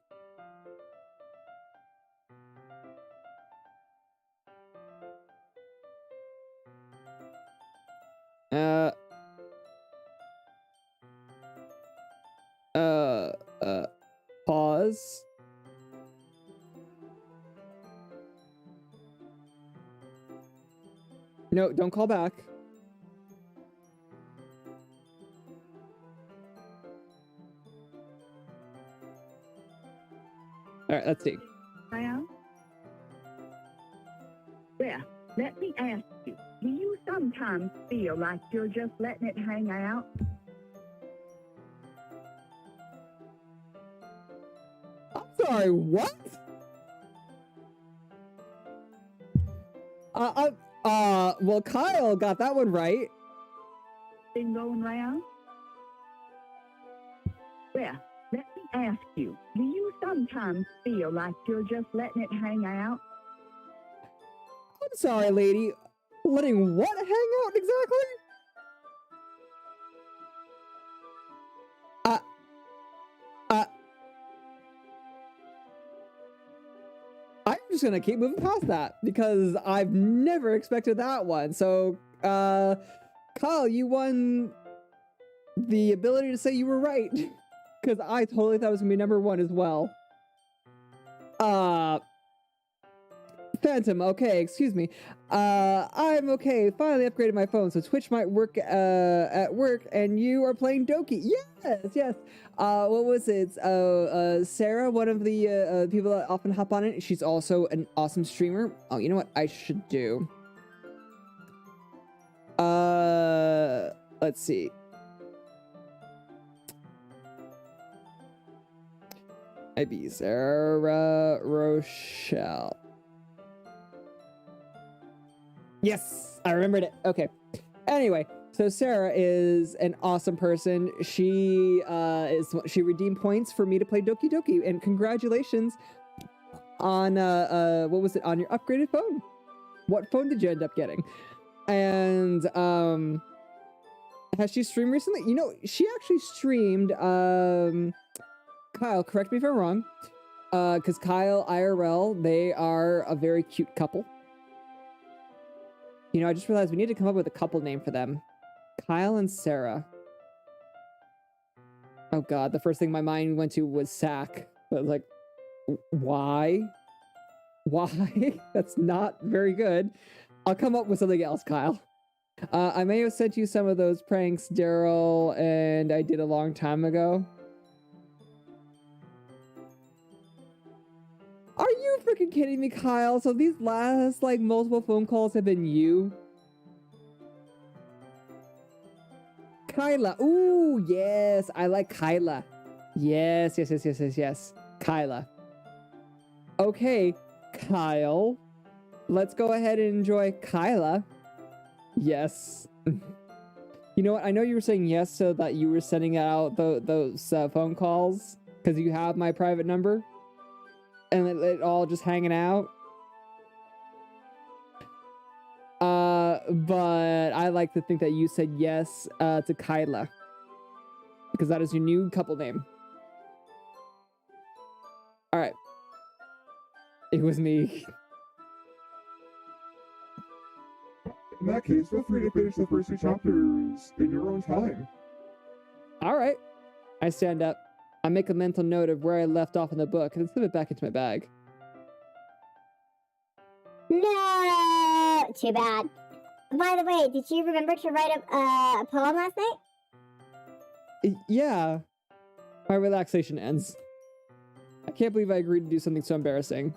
S1: Pause. No, don't call back. All right, let's see.
S9: Well, let me ask you, do you sometimes feel like you're just letting it hang out?
S1: I'm sorry, what? Well, Kyle got that one right.
S9: Been going round? Well, let me ask you, do you sometimes feel like you're just letting it hang out?
S1: I'm sorry, lady. Letting what hang out exactly? I'm just gonna keep moving past that because I've never expected that one. So, Kyle, you won the ability to say you were right because I totally thought it was gonna be number 1 as well. Phantom, okay, excuse me. I'm okay. Finally upgraded my phone, so Twitch might work at work, and you are playing Doki. Yes. What was it? Sarah, one of the people that often hop on it. She's also an awesome streamer. Oh, you know what I should do? Let's see. Might be Sarah Rochelle. Yes, I remembered it. Okay. Anyway, so Sarah is an awesome person. She redeemed points for me to play Doki Doki, and congratulations on what was it, on your upgraded phone? What phone did you end up getting? And has she streamed recently? You know, she actually streamed Kyle, correct me if I'm wrong. Because Kyle IRL, they are a very cute couple. You know, I just realized we need to come up with a couple name for them. Kyle and Sarah. Oh god, the first thing my mind went to was Sack. But like, why? Why? That's not very good. I'll come up with something else, Kyle. I may have sent you some of those pranks, Daryl, and I did a long time ago. Are you freaking kidding me, Kyle? So these last, like, multiple phone calls have been you? Kyla. Ooh, yes. I like Kyla. Yes. Kyla. Okay, Kyle. Let's go ahead and enjoy Kyla. Yes. You know what? I know you were saying yes so that you were sending out those phone calls because you have my private number. And it all just hanging out. But I like to think that you said yes to Kyla. Because that is your new couple name. Alright. It was me.
S2: In that case, feel free to finish the first 2 chapters in your own time.
S1: Alright. I stand up. I make a mental note of where I left off in the book and slip it back into my bag.
S3: No! Too bad. By the way, did you remember to write a poem last night?
S1: Yeah. My relaxation ends. I can't believe I agreed to do something so embarrassing.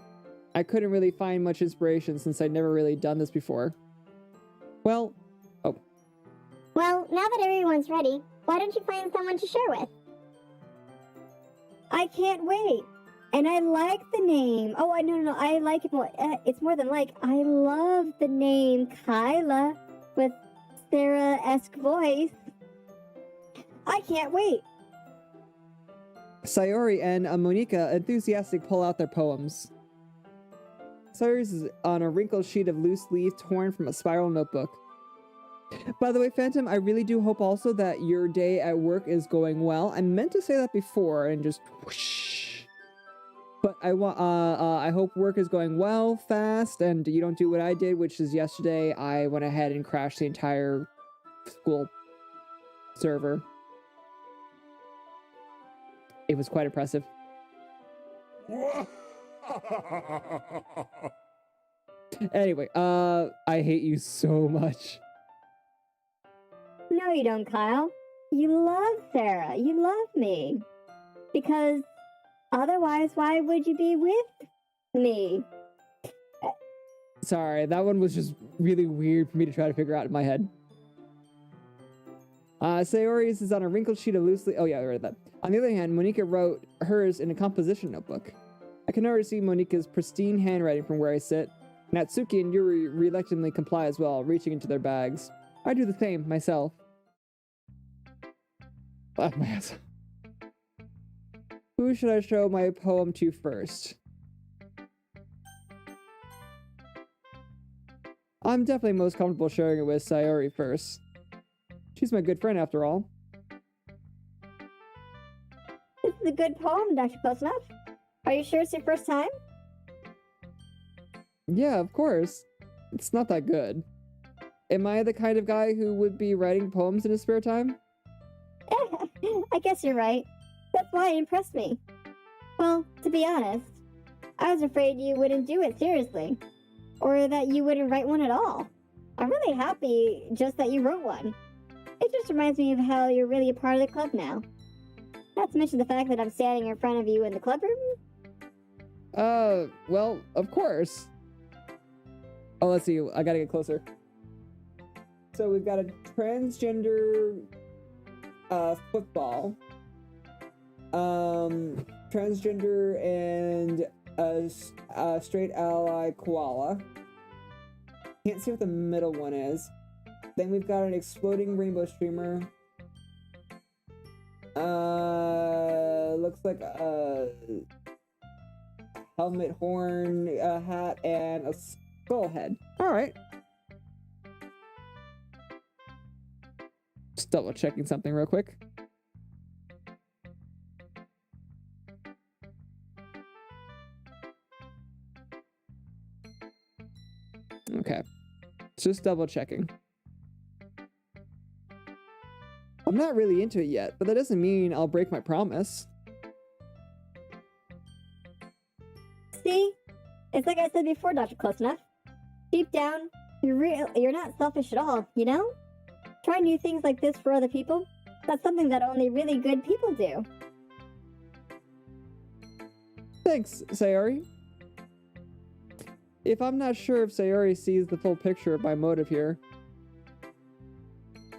S1: I couldn't really find much inspiration since I'd never really done this before. Well,
S3: Well, now that everyone's ready, why don't you find someone to share with?
S4: I can't wait. And I like the name. Oh, no, I like it more. It's more than like. I love the name Kyla with Sarah-esque voice. I can't wait.
S1: Sayori and Monika enthusiastic pull out their poems. Sayori's is on a wrinkled sheet of loose leaf torn from a spiral notebook. By the way, Phantom, I really do hope also that your day at work is going well. I meant to say that before and just whoosh. But I hope work is going well, fast, and you don't do what I did, which is yesterday I went ahead and crashed the entire school server. It was quite impressive. Anyway, I hate you so much.
S4: No, you don't, Kyle. You love Sarah. You love me. Because otherwise, why would you be with me?
S1: Sorry, that one was just really weird for me to try to figure out in my head. Sayori's is on a wrinkled sheet of loosely... Oh yeah, I read that. On the other hand, Monika wrote hers in a composition notebook. I can already see Monika's pristine handwriting from where I sit. Natsuki and Yuri reluctantly comply as well, reaching into their bags. I do the same, myself. Laugh my ass. Who should I show my poem to first? I'm definitely most comfortable sharing it with Sayori first. She's my good friend after all.
S4: This is a good poem, Dr. Close Enough. Are you sure it's your first time?
S1: Yeah, of course. It's not that good. Am I the kind of guy who would be writing poems in his spare time?
S4: I guess you're right. That's why it impressed me. Well, to be honest, I was afraid you wouldn't do it seriously. Or that you wouldn't write one at all. I'm really happy just that you wrote one. It just reminds me of how you're really a part of the club now. Not to mention the fact that I'm standing in front of you in the club room.
S1: Well, of course. Oh, let's see. I gotta get closer. So we've got a transgender football. transgender and a straight ally koala. Can't see what the middle one is. Then we've got an exploding rainbow streamer. Looks like a helmet, horn, a hat, and a skull head. Alright. Just double checking something real quick. Okay. Just double checking. I'm not really into it yet, but that doesn't mean I'll break my promise.
S4: See? It's like I said before, Dr. Close Enough. Deep down, you're not selfish at all, you know? Try new things like this for other people. That's something that only really good people do.
S1: Thanks, Sayori. If I'm not sure if Sayori sees the full picture of my motive here.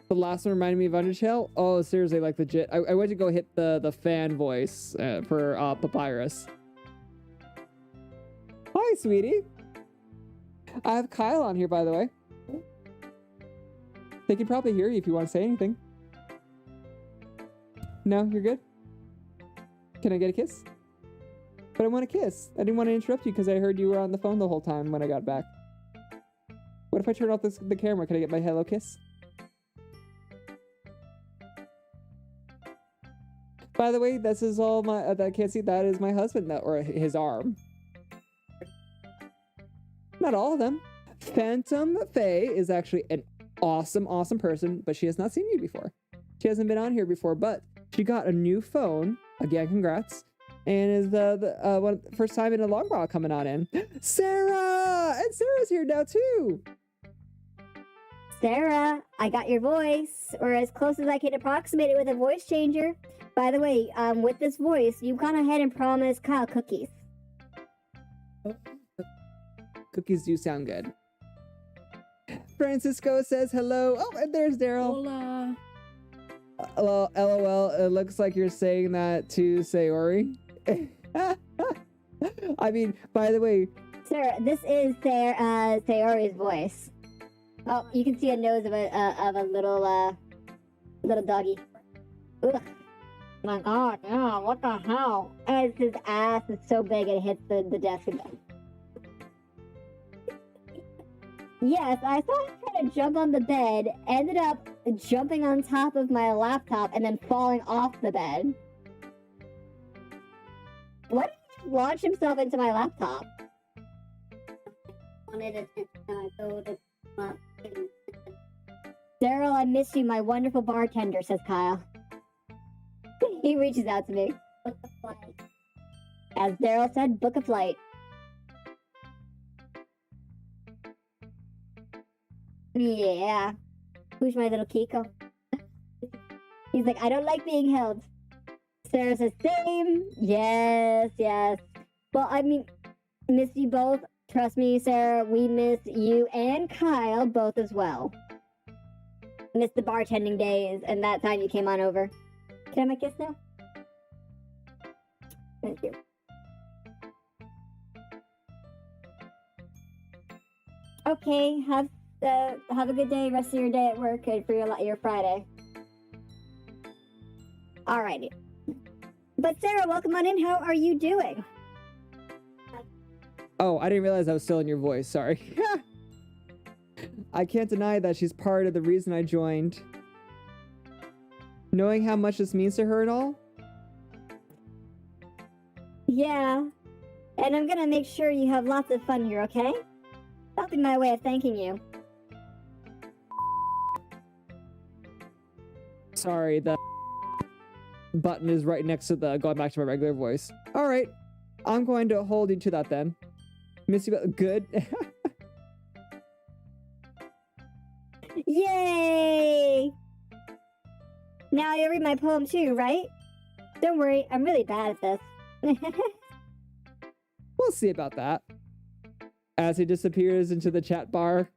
S1: The last one reminded me of Undertale. Oh, seriously, like legit. I went to go hit the fan voice for Papyrus. Hi, sweetie. I have Kyle on here, by the way. They can probably hear you if you want to say anything. No, you're good? Can I get a kiss? But I want a kiss. I didn't want to interrupt you because I heard you were on the phone the whole time when I got back. What if I turn off the camera? Can I get my hello kiss? By the way, this is all my... I can't see. That is my husband, or his arm. Not all of them. Phantom Faye is actually an awesome, awesome person, but she has not seen me before. She hasn't been on here before, but she got a new phone. Again, congrats. And is the first time in a long while coming on in. Sarah! And Sarah's here now, too!
S4: Sarah, I got your voice, or as close as I can approximate it with a voice changer. By the way, with this voice, you've gone ahead and promised Kyle cookies.
S1: Cookies do sound good. Francisco says hello. Oh, and there's Daryl.
S10: Hola.
S1: LOL, it looks like you're saying that to Sayori. I mean, by the way...
S4: Sarah, this is Sayori's voice. Oh, you can see a nose of a little doggy. Ugh. My god, yeah, what the hell? As his ass is so big it hits the desk again. Yes, I saw him try to jump on the bed, ended up jumping on top of my laptop and then falling off the bed. What did he launch himself into my laptop? Daryl, I miss you, my wonderful bartender, says Kyle. He reaches out to me. As Daryl said, book a flight. Yeah. Who's my little Kiko? He's like, I don't like being held. Sarah says, same. Yes, yes. Well, I mean, miss you both. Trust me, Sarah, we miss you and Kyle both as well. Miss the bartending days and that time you came on over. Can I have a kiss now? Thank you. Okay, have a good day, rest of your day at work and for your Friday. Alrighty. But Sarah, welcome on in. How are you doing?
S1: Oh, I didn't realize I was still in your voice. Sorry. I can't deny that she's part of the reason I joined. Knowing how much this means to her and all?
S4: Yeah. And I'm gonna make sure you have lots of fun here, okay? That'll be my way of thanking you.
S1: Sorry, the button is right next to the going back to my regular voice. Alright, I'm going to hold you to that then. Miss you, good.
S4: Yay! Now you'll read my poem too, right? Don't worry, I'm really bad at this.
S1: We'll see about that. As he disappears into the chat bar.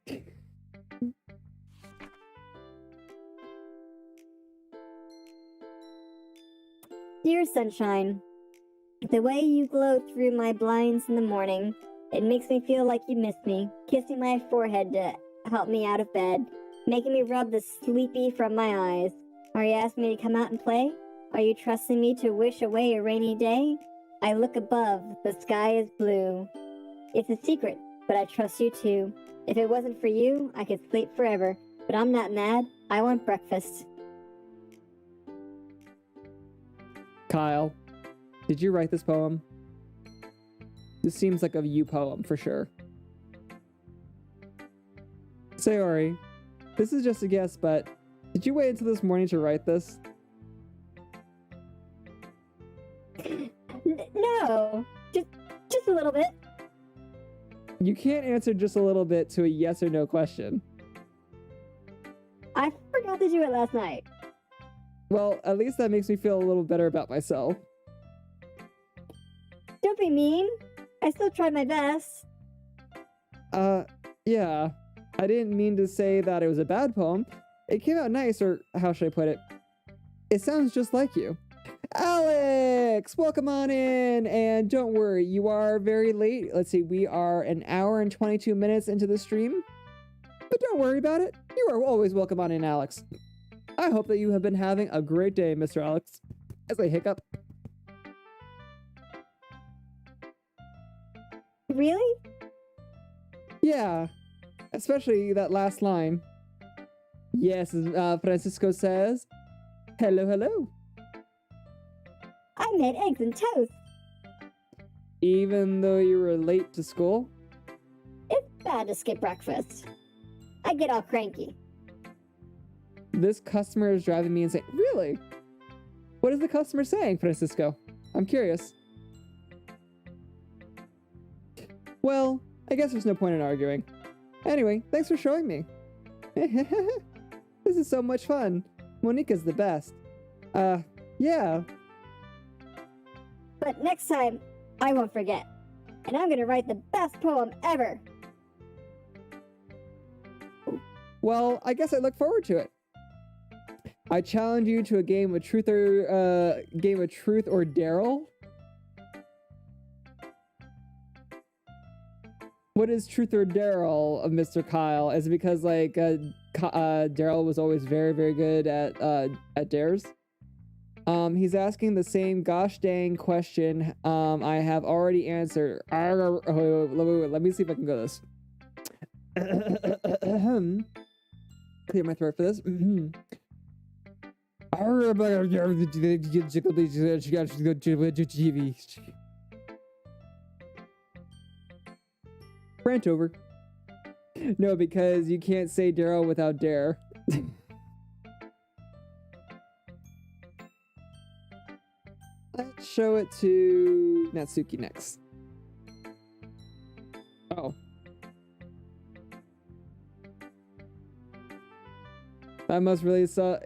S4: Dear Sunshine, The way you glow through my blinds in the morning, it makes me feel like you miss me, kissing my forehead to help me out of bed, making me rub the sleepy from my eyes. Are you asking me to come out and play? Are you trusting me to wish away a rainy day? I look above, the sky is blue. It's a secret, but I trust you too. If it wasn't for you, I could sleep forever, but I'm not mad. I want breakfast.
S1: Kyle, did you write this poem? This seems like a you poem for sure. Sayori, this is just a guess, but did you wait until this morning to write this?
S4: No, just a little bit.
S1: You can't answer just a little bit to a yes or no question.
S4: I forgot to do it last night.
S1: Well, at least that makes me feel a little better about myself.
S4: Don't be mean. I still tried my best.
S1: Yeah. I didn't mean to say that it was a bad poem. It came out nice, or how should I put it? It sounds just like you. Alex, welcome on in, and don't worry, you are very late. Let's see, we are an hour and 22 minutes into the stream, but don't worry about it. You are always welcome on in, Alex. I hope that you have been having a great day, Mr. Alex. As I hiccup.
S4: Really?
S1: Yeah, especially that last line. Yes, Francisco says, hello, hello.
S4: I made eggs and toast.
S1: Even though you were late to school?
S4: It's bad to skip breakfast. I get all cranky.
S1: This customer is driving me insane. Really? What is the customer saying, Francisco? I'm curious. Well, I guess there's no point in arguing. Anyway, thanks for showing me. This is so much fun. Monica's the best. Yeah.
S4: But next time, I won't forget. And I'm gonna write the best poem ever.
S1: Well, I guess I look forward to it. I challenge you to a game of truth or Daryl. What is truth or Daryl of Mr. Kyle? Is it because like Daryl was always very, very good at dares? He's asking the same gosh dang question I have already answered. Wait, let me see if I can go this. Clear my throat for this. Rant over. No, because you can't say Daryl without dare. Let's show it to Natsuki next. Oh. That must really suck.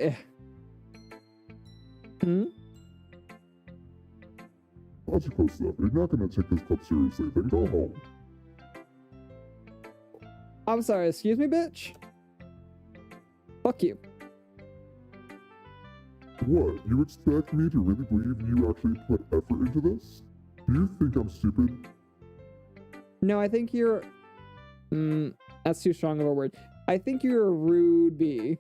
S5: That's close enough. If you're not gonna take this club seriously, then go home.
S1: I'm sorry, excuse me, bitch? Fuck you.
S5: What? You expect me to really believe you actually put effort into this? Do you think I'm stupid?
S1: No, I think you're... that's too strong of a word. I think you're a rude bee.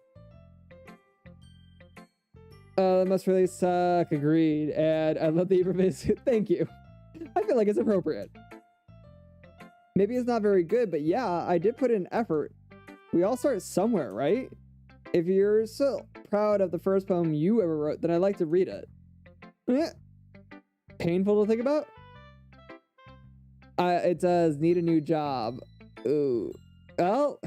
S1: That must really suck. Agreed. And I love the improvisation. Thank you. I feel like it's appropriate. Maybe it's not very good, but yeah, I did put in effort. We all start somewhere, right? If you're so proud of the first poem you ever wrote, then I'd like to read it. Painful to think about? It does need a new job. Ooh. Well,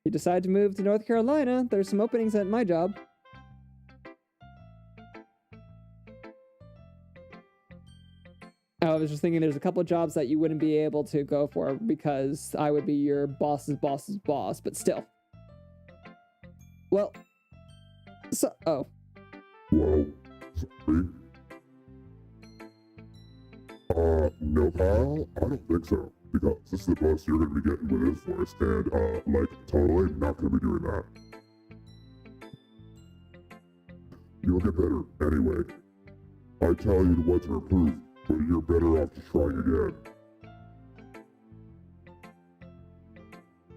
S1: you decide to move to North Carolina. There's some openings at my job. I was just thinking there's a couple of jobs that you wouldn't be able to go for because I would be your boss's boss's boss, but still. Well, so, oh.
S5: Well, sorry. No, Kyle, I don't think so. Because this is the bus you're gonna be getting with his voice, and, like, totally not gonna be doing that. You'll get better, anyway. I tell you what to improve. but you're better off just trying again.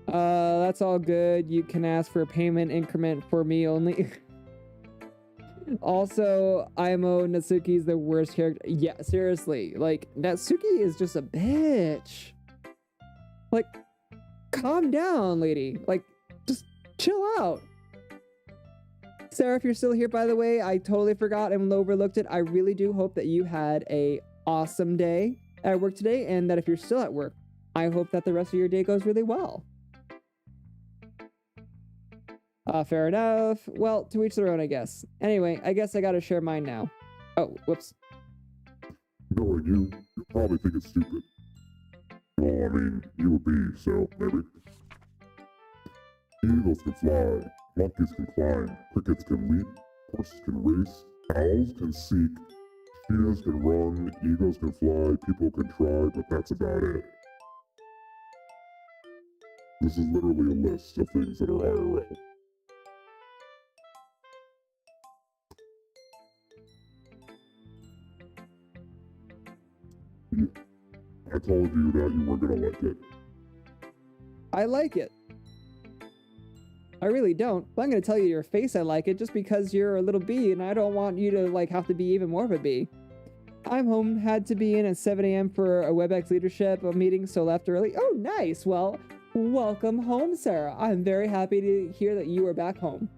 S1: That's all good. You can ask for a payment increment for me only. Also, IMO Natsuki's the worst character. Yeah, seriously. Like, Natsuki is just a bitch. Like, calm down, lady. Like, just chill out. Sarah, if you're still here, by the way, I totally forgot and overlooked it. I really do hope that you had a awesome day at work today, and that if you're still at work, I hope that the rest of your day goes really well. Fair enough. Well, to each their own, I guess. Anyway, I guess I gotta share mine now. Oh, whoops.
S5: Knowing you probably think it's stupid. Well, I mean, you would be, so maybe. Eagles can fly, monkeys can climb, crickets can leap, horses can race, owls can seek, cheetahs can run, eagles can fly, people can try, but that's about it. This is literally a list of things that are IRL. I told you that you weren't gonna like it.
S1: I like it. I really don't. But I'm gonna tell you to your face I like it just because you're a little bee and I don't want you to like have to be even more of a bee. I'm home, had to be in at 7 a.m. for a WebEx leadership meeting, so left early. Oh, nice. Well, welcome home, Sarah. I'm very happy to hear that you are back home.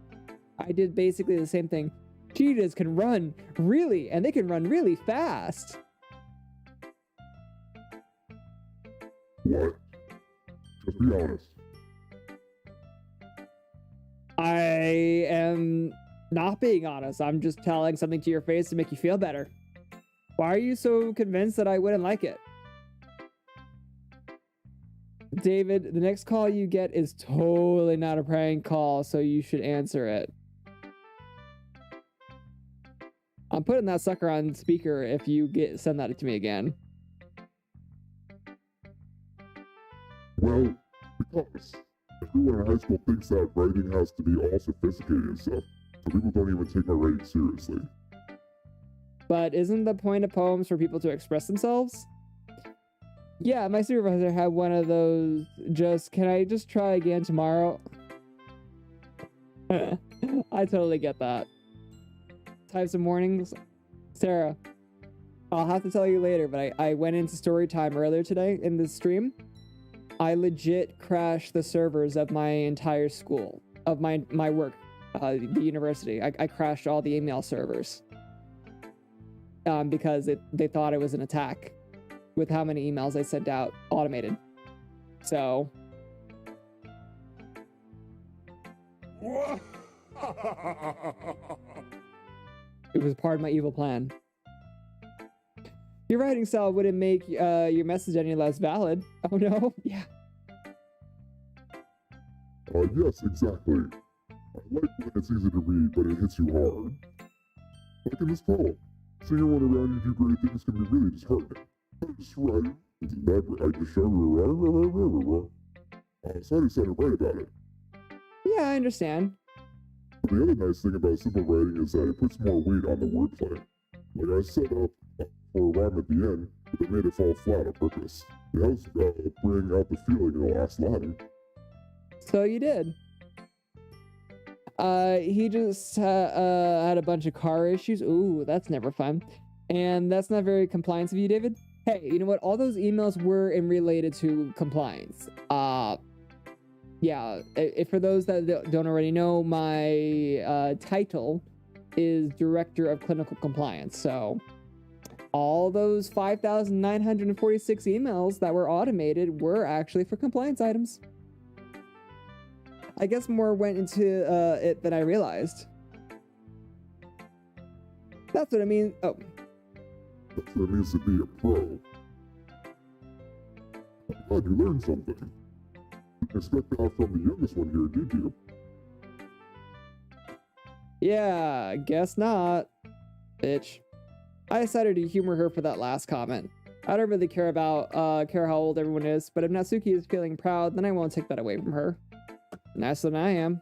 S1: I did basically the same thing. Cheetahs can run really, and they can run really fast.
S5: What? Just be honest.
S1: I am not being honest. I'm just telling something to your face to make you feel better. Why are you so convinced that I wouldn't like it? David, the next call you get is totally not a prank call, so you should answer it. I'm putting that sucker on speaker if you send that to me again.
S5: Well, because everyone in high school thinks that writing has to be all sophisticated and stuff, so people don't even take my writing seriously.
S1: But isn't the point of poems for people to express themselves? Yeah, my supervisor had one of those, can I just try again tomorrow? I totally get that. Types of mornings. Sarah, I'll have to tell you later, but I went into story time earlier today in the stream. I legit crashed the servers of my entire school, of my work, the university. I crashed all the email servers. Because they thought it was an attack with how many emails I sent out automated. So. It was part of my evil plan. Your writing style wouldn't make your message any less valid. Oh no? Yeah.
S5: Yes, exactly. I like when it's easy to read, but it hits you hard. Like in this poem. Seeing everyone around you do great things can be really disheartening. Just right. So I decided to write about it.
S1: Yeah, I understand.
S5: But the other nice thing about simple writing is that it puts more weight on the wordplay. Like I set up for a rhyme at the end, but they made it fall flat on purpose. It helps bring out the feeling in the last line.
S1: So you did. He just had a bunch of car issues. Ooh, that's never fun. And that's not very compliance of you, David. Hey, you know what? All those emails were related to compliance. Yeah, if for those that don't already know, my title is Director of Clinical Compliance. So all those 5,946 emails that were automated were actually for compliance items. I guess more went into it than I realized. That's what I mean. Oh.
S5: That's what it means to be a pro. I'm glad you learned something. Didn't expect that from the youngest one here, did you?
S1: Yeah, guess not. Bitch. I decided to humor her for that last comment. I don't really care how old everyone is, but if Natsuki is feeling proud, then I won't take that away from her. Nicer than I am.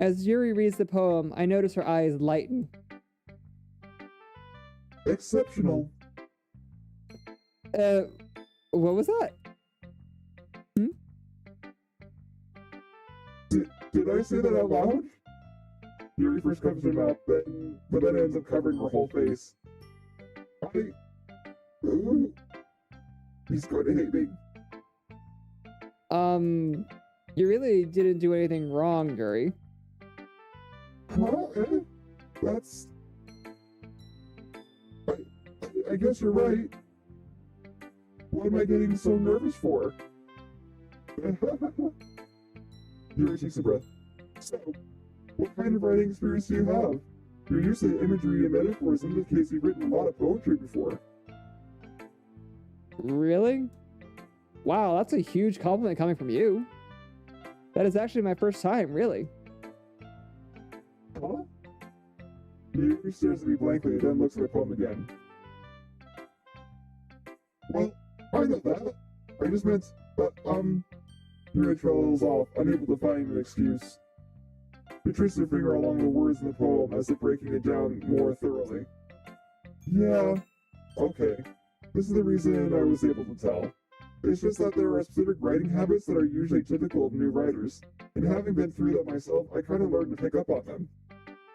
S1: As Yuri reads the poem, I notice her eyes lighten.
S2: Exceptional.
S1: What was that?
S2: Did I say that out loud? Yuri first covers her mouth, but then ends up covering her whole face. Ooh, he's going to hate me.
S1: You really didn't do anything wrong, Yuri.
S2: Huh? That's... I guess you're right. What am I getting so nervous for? Yuri takes a breath. So, what kind of writing experience do you have? You're used to imagery and metaphors, in this case you've written a lot of poetry before.
S1: Really? Wow, that's a huge compliment coming from you. That is actually my first time, really.
S2: Huh? Yuri stares at me blankly, then looks at my poem again. Well, I know that. I just meant, Yuri trails off, unable to find an excuse. She traces her finger along the words in the poem as if breaking it down more thoroughly. Yeah, okay. This is the reason I was able to tell. It's just that there are specific writing habits that are usually typical of new writers, and having been through that myself, I kind of learned to pick up on them.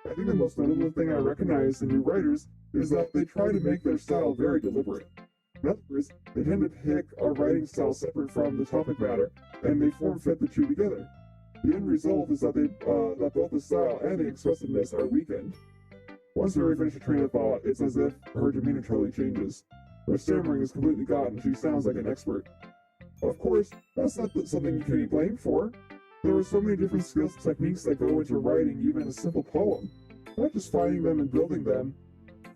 S2: I think the most notable thing I recognize in new writers is that they try to make their style very deliberate. In other words, they tend to pick a writing style separate from the topic matter, and they form-fit the two together. The end result is that that both the style and the expressiveness are weakened. Once Yuri finishes a train of thought, it's as if her demeanor totally changes. Her stammering is completely gone, and she sounds like an expert. Of course, that's not something you can be blamed for. There are so many different skills and techniques that go into writing even a simple poem. Not just finding them and building them,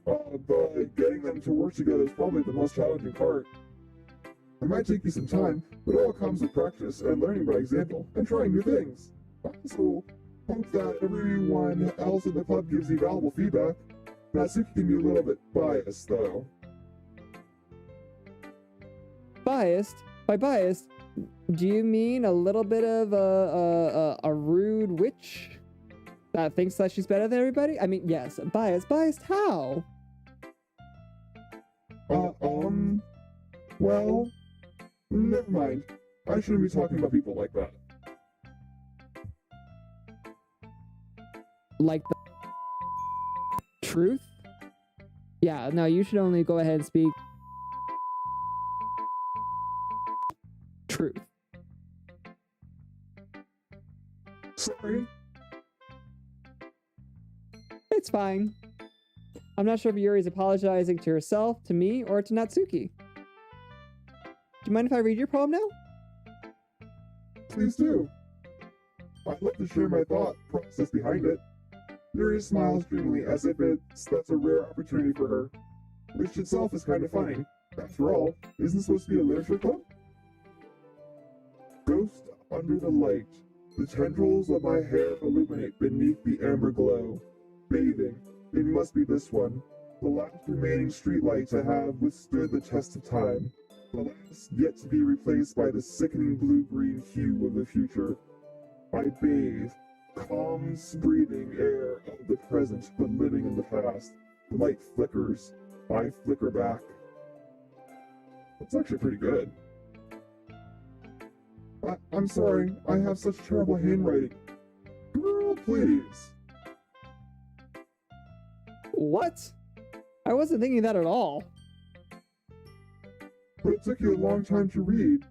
S2: but getting them to work together is probably the most challenging part. It might take you some time, but it all comes with practice and learning by example, and trying new things. I also hope that everyone else in the club gives you valuable feedback. Natsuki can be a little bit biased, though.
S1: Biased? By biased, do you mean a little bit of a rude witch that thinks that she's better than everybody? I mean, yes, biased. Biased how?
S2: Well, never mind. I shouldn't be talking about people like that.
S1: Like the truth? Yeah, no, you should only go ahead and speak truth.
S2: Sorry.
S1: It's fine. I'm not sure if Yuri's apologizing to herself, to me, or to Natsuki. Do you mind if I read your poem now?
S2: Please do. I'd love to share my thought process behind it. Yuri smiles dreamily as if that's a rare opportunity for her, which itself is kind of funny. After all, isn't this supposed to be a literature club? Ghost under the light, the tendrils of my hair illuminate beneath the amber glow. Bathing, it must be this one, the last remaining streetlight to have withstood the test of time, the last yet to be replaced by the sickening blue-green hue of the future. I bathe, calm, breathing air of the present but living in the past. The light flickers, I flicker back. That's actually pretty good. I'm sorry, I have such terrible handwriting. Girl, please.
S1: What? I wasn't thinking that at all.
S2: But it took you a long time to read.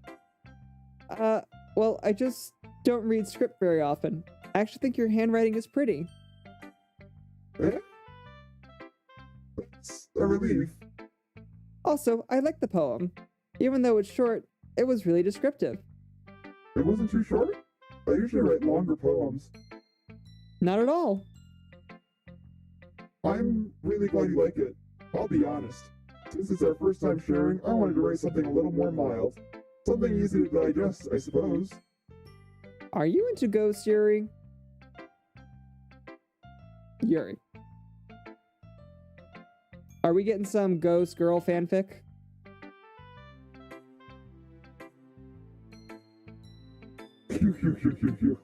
S1: Well, I just don't read script very often. I actually think your handwriting is pretty.
S2: Eh? That's a relief.
S1: Also, I like the poem. Even though it's short, it was really descriptive.
S2: It wasn't too short? I usually write longer poems.
S1: Not at all.
S2: I'm really glad you like it. I'll be honest. Since it's our first time sharing, I wanted to write something a little more mild. Something easy to digest, I suppose.
S1: Are you into ghosts, Yuri? Yuri. Are we getting some ghost girl fanfic?
S2: Phew, phew, phew, phew, phew.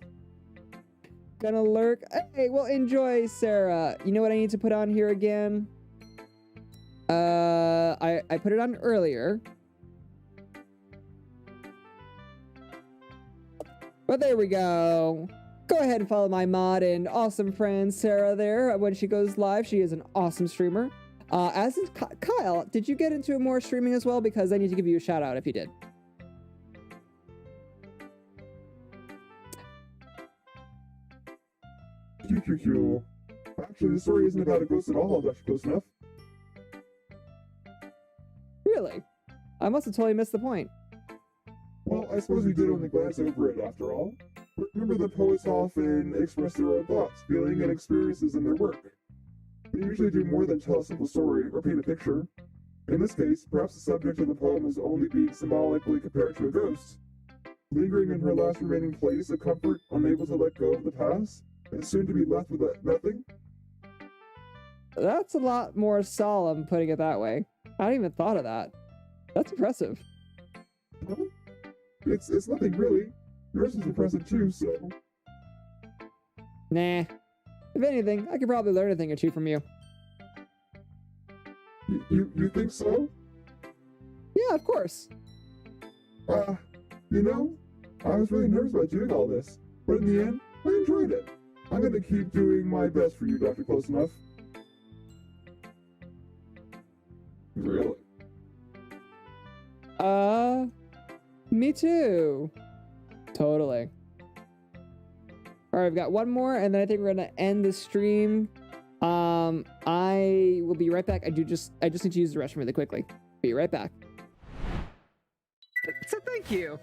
S1: gonna lurk. Hey, well, enjoy, Sarah. You know what I need to put on here again? I put it on earlier. But there we go. Go ahead and follow my mod and awesome friend Sarah there. When she goes live, she is an awesome streamer. As is Kyle, did you get into more streaming as well? Because I need to give you a shout out if you did.
S2: QQQ. Actually, the story isn't about a ghost at all, Dr. Close Enough.
S1: Really? I must have totally missed the point.
S2: Well, I suppose we did only glance over it after all. Remember that poets often express their own thoughts, feelings, and experiences in their work. They usually do more than tell a simple story or paint a picture. In this case, perhaps the subject of the poem is only being symbolically compared to a ghost, lingering in her last remaining place of comfort, unable to let go of the past, and soon to be left with nothing.
S1: That's a lot more solemn, putting it that way. I hadn't even thought of that. That's impressive.
S2: Huh? It's nothing really. Yours is impressive too, so...
S1: Nah. If anything, I could probably learn a thing or two from you.
S2: You think so?
S1: Yeah, of course.
S2: You know, I was really nervous about doing all this, but in the end, I enjoyed it. I'm gonna keep doing my best for you, Dr. Close Enough. Really?
S1: Me too. Totally. Alright, I've got one more, and then I think we're gonna end the stream. I will be right back. I just need to use the restroom really quickly. Be right back. So thank you.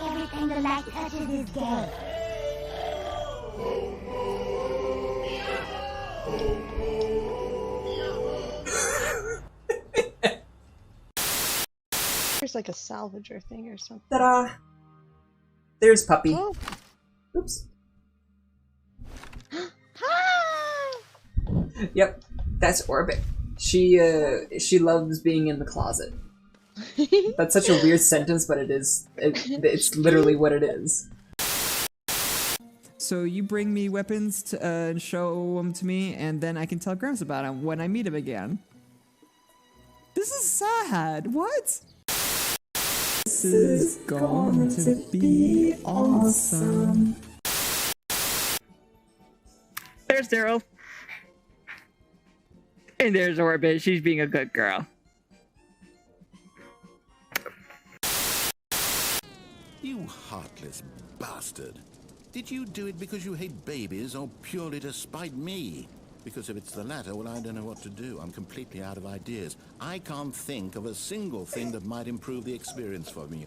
S3: Everything the light touches is gay.
S8: There's like a salvager thing or something.
S10: Ta-da! There's Puppy.
S8: Oh.
S10: Oops. Yep, that's Orbit. She loves being in the closet. That's such a weird sentence, but it is. It's literally what it is.
S1: So you bring me weapons and show them to me, and then I can tell Gramps about them when I meet him again. This is sad. What? This is going to be awesome. There's Daryl. And there's Orbit. She's being a good girl.
S7: You heartless bastard. Did you do it because you hate babies or purely to spite me? Because if it's the latter, well, I don't know what to do. I'm completely out of ideas. I can't think of a single thing that might improve the experience for me.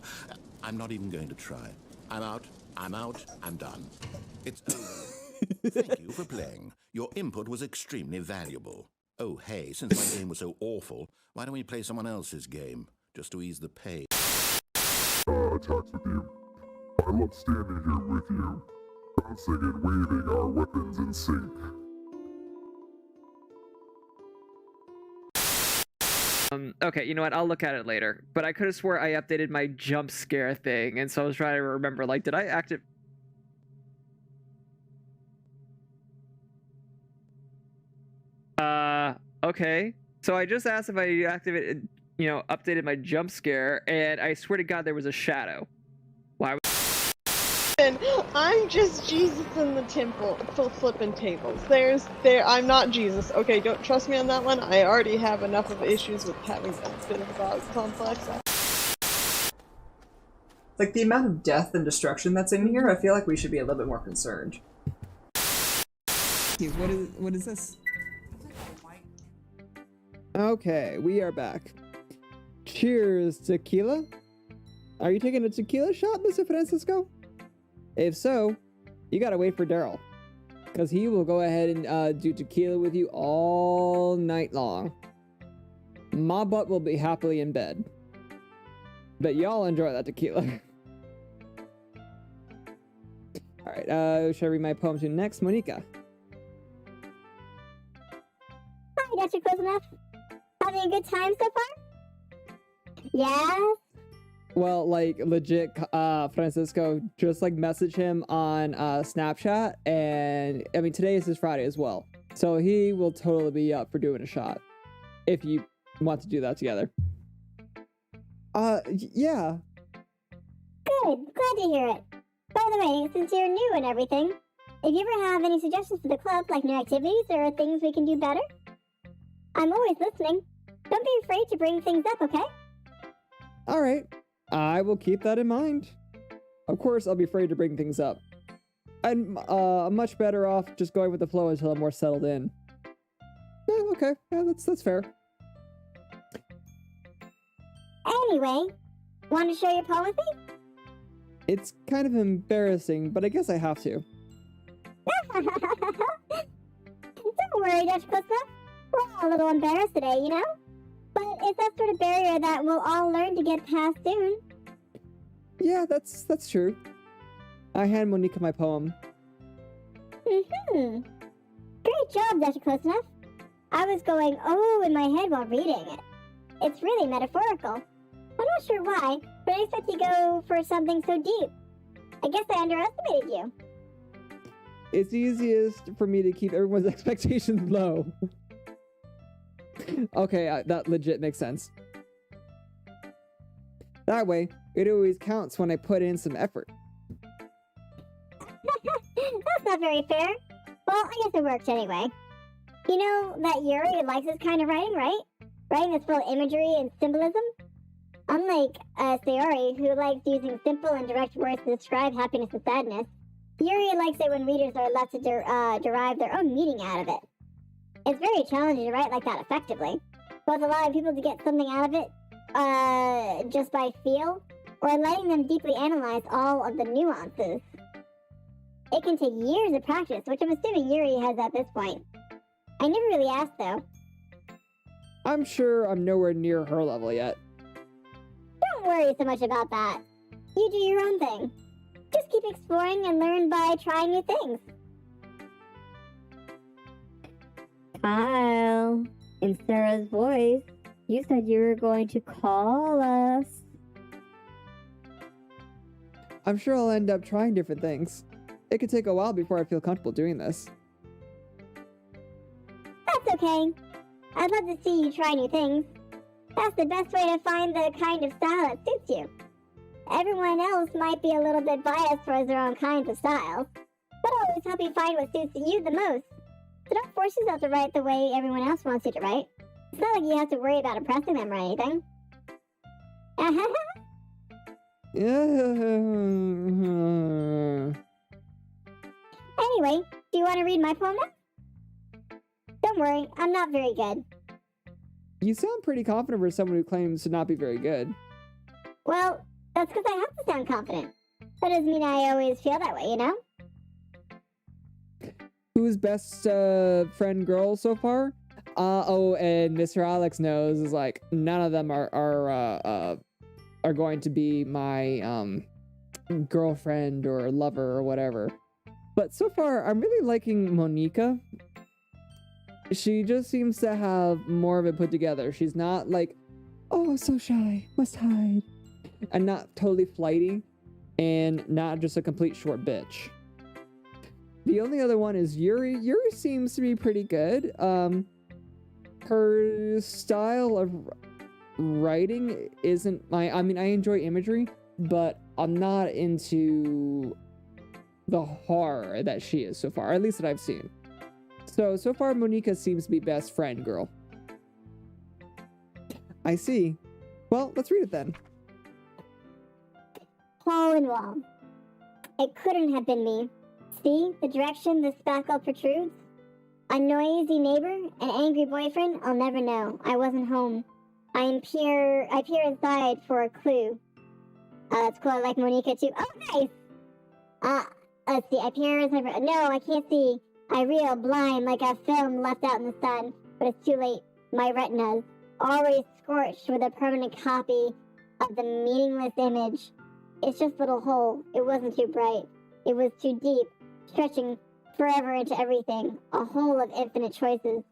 S7: I'm not even going to try. I'm out. I'm done. It's over. Thank you for playing. Your input was extremely valuable. Oh, hey, since my game was so awful, why don't we play someone else's game? Just to ease the pain.
S5: Attacks with you. I love standing here with you, bouncing and waving our weapons in sync.
S1: Okay, you know what? I'll look at it later. But I could have swore I updated my jump scare thing, and so I was trying to remember, like, did I activate... Okay. So I just asked if I activated, updated my jump scare, and I swear to God there was a shadow. Why?
S8: I'm just Jesus in the temple, flipping tables. I'm not Jesus. Okay, don't trust me on that one. I already have enough of issues with having a bit of a God complex.
S10: Like, the amount of death and destruction that's in here, I feel like we should be a little bit more concerned.
S1: What is this? Okay, we are back. Cheers, tequila. Are you taking a tequila shot, Mr. Francisco? If so, you gotta wait for Daryl, because he will go ahead and do tequila with you all night long. My butt will be happily in bed. But y'all enjoy that tequila. Alright, should I read my poem to next? Monica.
S3: Hi, Dr. Close Enough. Having a good time so far? Yeah?
S1: Well, like, legit, Francisco, just, like, message him on Snapchat, and, I mean, today is his Friday as well, so he will totally be up for doing a shot, if you want to do that together. Yeah.
S3: Good, glad to hear it. By the way, since you're new and everything, if you ever have any suggestions for the club, like new activities or things we can do better, I'm always listening. Don't be afraid to bring things up, okay?
S1: Alright, I will keep that in mind. Of course, I'll be afraid to bring things up. I'm much better off just going with the flow until I'm more settled in. Yeah, okay, yeah, that's fair.
S3: Anyway, want to share your poem with me?
S1: It's kind of embarrassing, but I guess I have to.
S3: Don't worry, Dr. Klissma. We're all a little embarrassed today, you know? But it's that sort of barrier that we'll all learn to get past soon.
S1: Yeah, that's true. I hand Monica my poem.
S3: Great job, Dr. Klissma. I was going, oh, in my head while reading it. It's really metaphorical. I'm not sure why, but I expect you to go for something so deep. I guess I underestimated you.
S1: It's easiest for me to keep everyone's expectations low. Okay, that legit makes sense. That way, it always counts when I put in some effort.
S3: That's not very fair. Well, I guess it worked anyway. You know that Yuri likes this kind of writing, right? Writing that's full of imagery and symbolism? Unlike Sayori, who likes using simple and direct words to describe happiness and sadness, Yuri likes it when readers are left to derive their own meaning out of it. It's very challenging to write like that effectively, both allowing people to get something out of it just by feel, or letting them deeply analyze all of the nuances. It can take years of practice, which I'm assuming Yuri has at this point. I never really asked, though.
S1: I'm sure I'm nowhere near her level yet.
S3: Don't worry so much about that. You do your own thing. Just keep exploring and learn by trying new things.
S4: Kyle, in Sarah's voice, you said you were going to call us.
S1: I'm sure I'll end up trying different things. It could take a while before I feel comfortable doing this.
S3: That's okay. I'd love to see you try new things. That's the best way to find the kind of style that suits you. Everyone else might be a little bit biased towards their own kinds of styles, but I'll always help you find what suits you the most. So don't force yourself to write the way everyone else wants you to write. It's not like you have to worry about impressing them or anything. Anyway, do you want to read my poem now? Don't worry, I'm not very good.
S1: You sound pretty confident for someone who claims to not be very good.
S3: Well, that's because I have to sound confident. That doesn't mean I always feel that way, you know?
S1: Who's best friend girl so far? Oh, and Mr. Alex knows is like none of them are going to be my girlfriend or lover or whatever. But so far, I'm really liking Monica. She just seems to have more of it put together. She's not like, oh, so shy, must hide, and not totally flighty, and not just a complete short bitch. The only other one is Yuri. Yuri seems to be pretty good. Her style of writing isn't I mean, I enjoy imagery, but I'm not into the horror that she is so far, at least that I've seen. So far, Monica seems to be best friend girl. I see. Well, let's read it then.
S3: Hole and wall. It couldn't have been me. See the direction the spackle protrudes? A noisy neighbor, an angry boyfriend, I'll never know. I wasn't home. I peer inside for a clue. It's cool, I like Monica too. Oh, nice! Let's see, I peer inside for... No, I can't see. I reel blind like a film left out in the sun, but it's too late. My retinas, already scorched with a permanent copy of the meaningless image. It's just a little hole. It wasn't too bright. It was too deep, stretching forever into everything. A hole of infinite choices.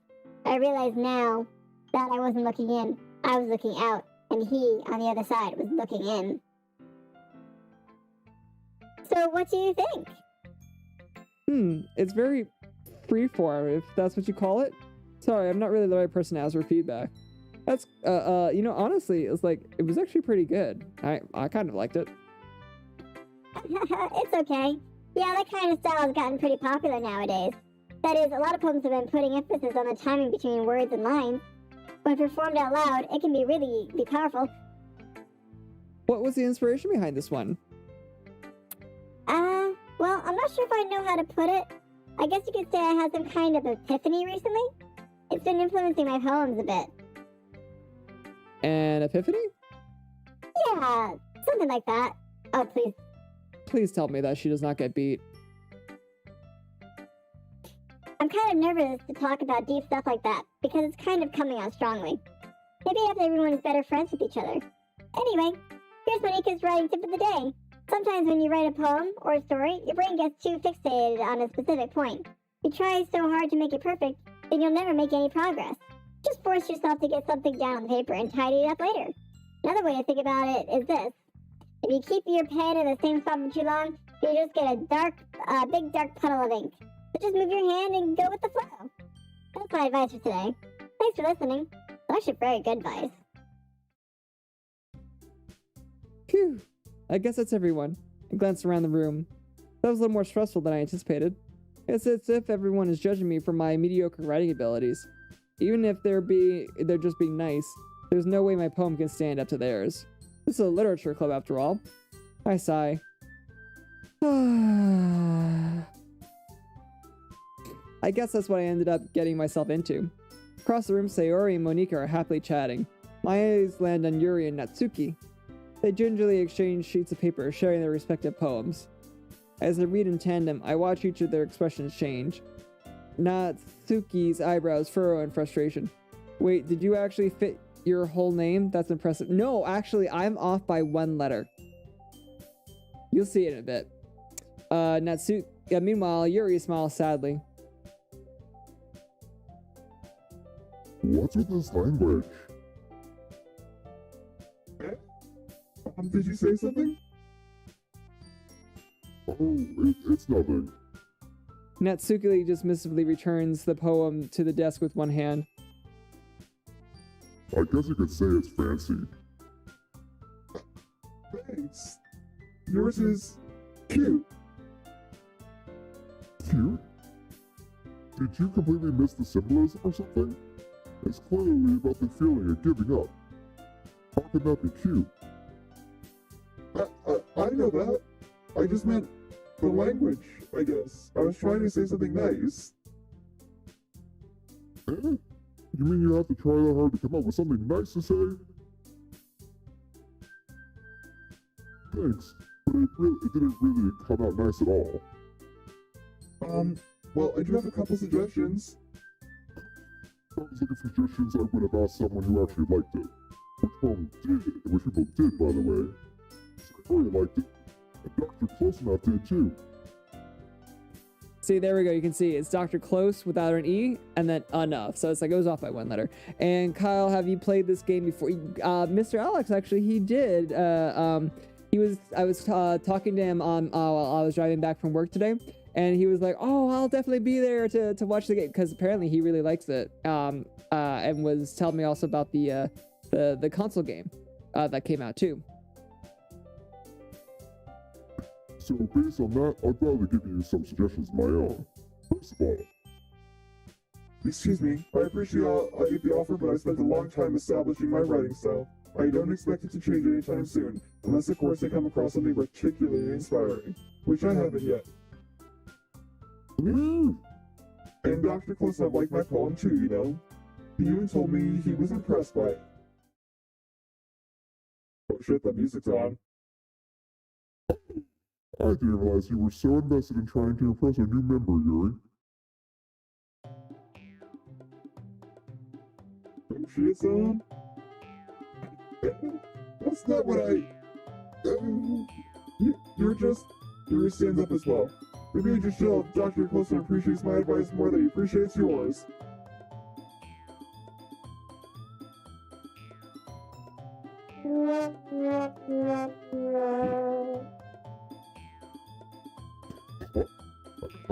S3: I realize now that I wasn't looking in. I was looking out, and he, on the other side, was looking in. So what do you think?
S1: It's very freeform, if that's what you call it. Sorry, I'm not really the right person to ask for feedback. That's, honestly, it's like, it was actually pretty good. I kind of liked it.
S3: It's okay. Yeah, that kind of style has gotten pretty popular nowadays. That is, a lot of poems have been putting emphasis on the timing between words and lines. When performed out loud, it can really be powerful.
S1: What was the inspiration behind this one?
S3: Well, I'm not sure if I know how to put it. I guess you could say I had some kind of epiphany recently. It's been influencing my poems a bit.
S1: An epiphany?
S3: Yeah, something like that. Oh, please.
S1: Please tell me that she does not get beat.
S3: I'm kind of nervous to talk about deep stuff like that, because it's kind of coming out strongly. Maybe after everyone is better friends with each other. Anyway, here's Monika's writing tip of the day. Sometimes when you write a poem or a story, your brain gets too fixated on a specific point. You try so hard to make it perfect, then you'll never make any progress. Just force yourself to get something down on paper and tidy it up later. Another way to think about it is this. If you keep your pen in the same spot for too long, you just get a big dark puddle of ink. So just move your hand and go with the flow. That's my advice for today. Thanks for listening. It's actually very good advice.
S1: Phew. I guess that's everyone. I glanced around the room. That was a little more stressful than I anticipated. It's as if everyone is judging me for my mediocre writing abilities. Even if they're just being nice, there's no way my poem can stand up to theirs. This is a literature club after all. I sigh. I guess that's what I ended up getting myself into. Across the room, Sayori and Monika are happily chatting. My eyes land on Yuri and Natsuki. They gingerly exchange sheets of paper, sharing their respective poems. As they read in tandem, I watch each of their expressions change. Natsuki's eyebrows furrow in frustration. Wait, did you actually fit your whole name? That's impressive. No, actually, I'm off by one letter. You'll see it in a bit. Meanwhile, Yuri smiles sadly.
S5: What's with this language?
S2: Did you say something?
S5: Oh, it's nothing.
S1: Natsuki dismissively returns the poem to the desk with one hand.
S5: I guess you could say it's fancy.
S2: Thanks. Yours is cute.
S5: Cute? Did you completely miss the symbolism or something? It's clearly about the feeling of giving up. How could that be cute?
S2: I know that. I just meant the language, I guess. I was trying to say something nice.
S5: You mean you have to try that hard to come up with something nice to say? Thanks, but it didn't really come out nice at all.
S2: Well, I do have a couple suggestions.
S5: If I was looking for suggestions, I would have asked someone who actually liked it. Which people did, by the way. I really liked it. And Dr. Close Enough did too.
S1: See, there we go. You can see it's Dr. Close without an E and then enough. So it's like it goes off by one letter. And Kyle, have you played this game before? Mr. Alex, actually, he did. I was talking to him on while I was driving back from work today, and he was like, "Oh, I'll definitely be there to watch the game," because apparently he really likes it. And was telling me also about the console game that came out too.
S5: So based on that, I'd rather give you some suggestions of my own. First of all,
S2: Excuse me, I appreciate the offer, but I spent a long time establishing my writing style. I don't expect it to change anytime soon, unless of course I come across something particularly inspiring, which I haven't yet. And Dr. Close-Up liked my poem too, you know. He even told me he was impressed by it. Oh shit, the music's on.
S5: I didn't realize you were so invested in trying to impress a new member, Yuri.
S2: Oh shit, that's not what I... Yuri stands up as well. Maybe I just show Dr. Close-Up appreciates my advice more than he appreciates yours.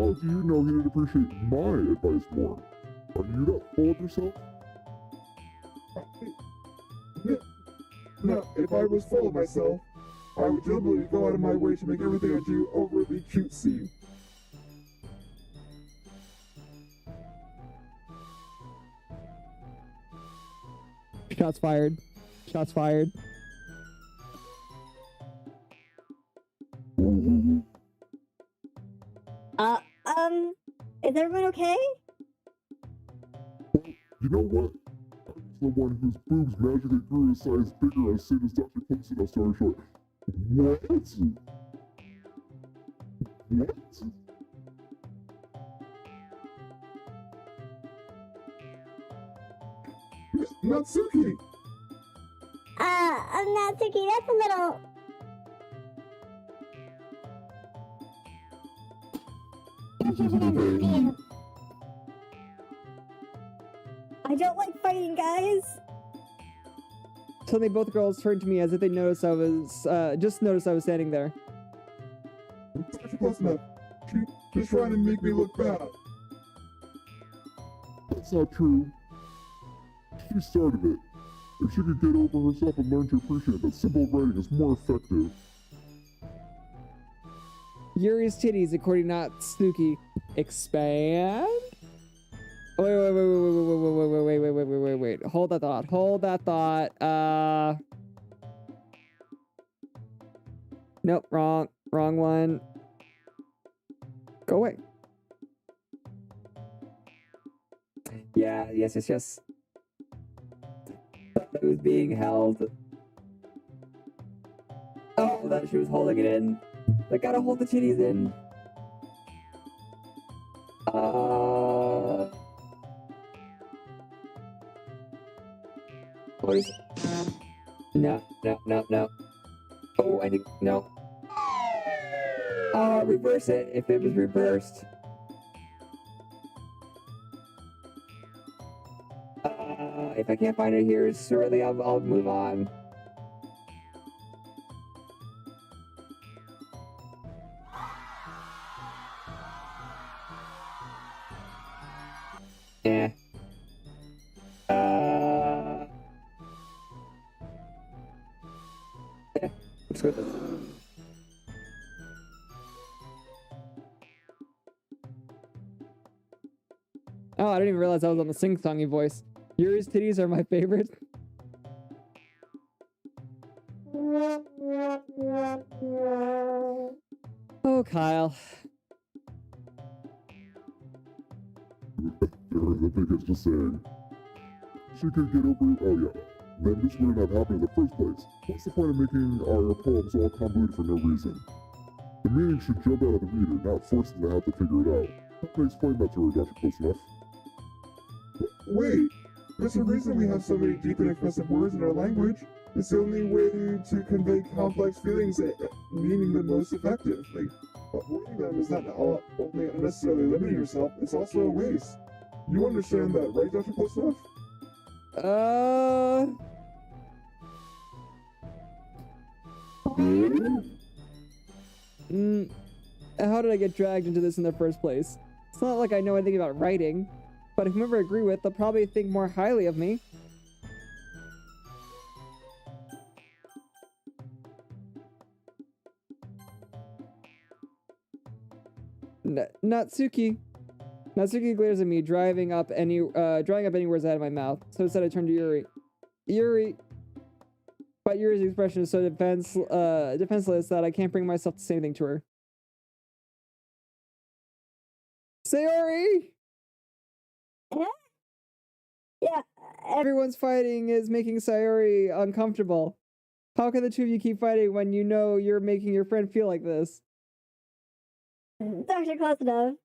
S5: How do you know he didn't appreciate my advice more? Are you not full of yourself?
S2: No, if I was full of myself, I would deliberately go out of my way to make everything I do overly cutesy.
S1: Shots fired. Shots fired.
S4: Is everyone okay?
S5: You know what? I was the one whose boobs magically grew a size bigger as soon as Dr. Clemson started short. What? What?
S2: Natsuki!
S3: Natsuki, that's a little...
S4: I don't like fighting, guys.
S1: Suddenly both girls turned to me as if they noticed I was, just noticed I was standing there.
S2: Dr. Clemson, she's trying to make me look bad.
S5: That's not true. She started it. If she could get over herself and learn to appreciate that simple writing is more effective.
S1: Yuri's titties, according to Natsuki, expand? Wait. Hold that thought. Nope, wrong one. Go away. Yeah, yes. It was being held. Oh, that she was holding it in. I gotta hold the titties in. What is... No. Oh, I think... No. Reverse it, if it was reversed. If I can't find it here, surely I'll move on. Let's go with this. Oh, I didn't even realize I was on the sing-songy voice. Yuri's titties are my favorite. Oh, Kyle.
S5: I think it's just saying. She could get over... Oh, yeah. Then this wouldn't have happened in the first place. What's the point of making our poems all convoluted for no reason? The meaning should jump out of the reader, not force them to have to figure it out. How can I explain that to her, Dr. Close Enough?
S2: Wait, there's a reason we have so many deep and expressive words in our language. It's the only way to convey complex feelings and meaning the most effective. Avoiding them is not only unnecessarily limiting yourself, it's also a waste. You understand that, right, Dr. Close Enough?
S1: How did I get dragged into this in the first place? It's not like I know anything about writing, but whomever I agree with, they'll probably think more highly of me. Natsuki glares at me, drawing up any words out of my mouth. So instead I turn to Yuri. But Yuri's expression is so defenseless that I can't bring myself to say anything to her. Sayori!
S4: Yeah.
S1: Everyone's fighting is making Sayori uncomfortable. How can the two of you keep fighting when you know you're making your friend feel like this?
S4: Dr. Close Enough.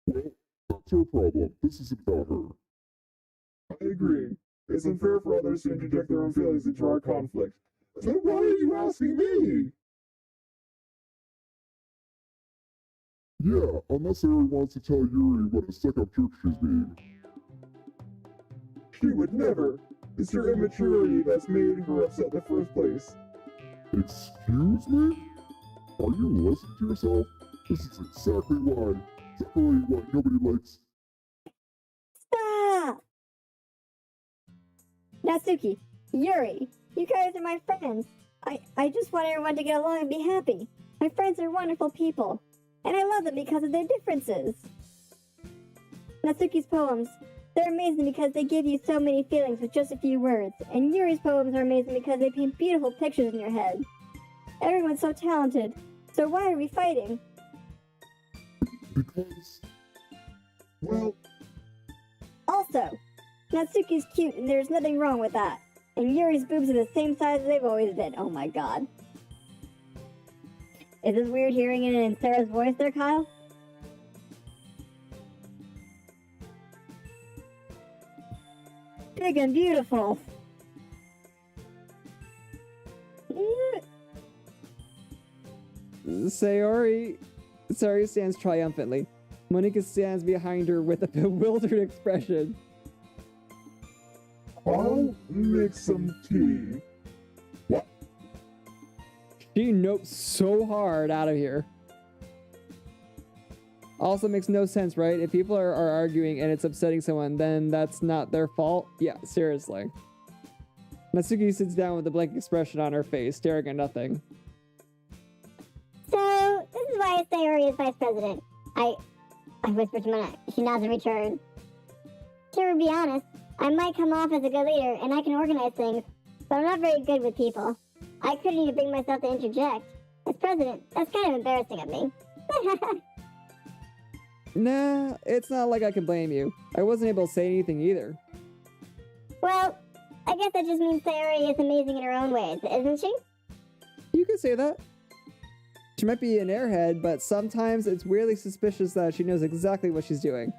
S5: That's her problem. This isn't about her.
S2: I agree. It's unfair for others to interject their own feelings into our conflict. So why are you asking me?
S5: Yeah, unless Sayori wants to tell Yuri what a stuck-up jerk she's being.
S2: She would never. It's your immaturity that's made her upset in the first place.
S5: Excuse me? Are you listening to yourself? This is exactly why nobody likes.
S4: Stop! Natsuki, Yuri, you guys are my friends. I just want everyone to get along and be happy. My friends are wonderful people, and I love them because of their differences. Natsuki's poems, they're amazing because they give you so many feelings with just a few words, and Yuri's poems are amazing because they paint beautiful pictures in your head. Everyone's so talented, so why are we fighting?
S5: Because, well,
S4: Also, Natsuki's cute and there's nothing wrong with that. And Yuri's boobs are the same size as they've always been. Oh my god. Is this weird hearing it in Sarah's voice there, Kyle? Big and beautiful.
S1: Sayori stands triumphantly. Monika stands behind her with a bewildered expression.
S2: I'll make some tea.
S1: She nopes so hard out of here. Also makes no sense, right? If people are arguing and it's upsetting someone, then that's not their fault. Yeah, seriously. Natsuki sits down with a blank expression on her face, staring at nothing.
S3: So, this is why Sayori is vice president. I whispered to Mona. She nods in return. To be honest, I might come off as a good leader, and I can organize things, but I'm not very good with people. I couldn't even bring myself to interject. As president, that's kind of embarrassing of me.
S1: Nah, it's not like I can blame you. I wasn't able to say anything either.
S3: Well, I guess that just means Sayori is amazing in her own ways, isn't she?
S1: You could say that. She might be an airhead, but sometimes it's weirdly suspicious that she knows exactly what she's doing.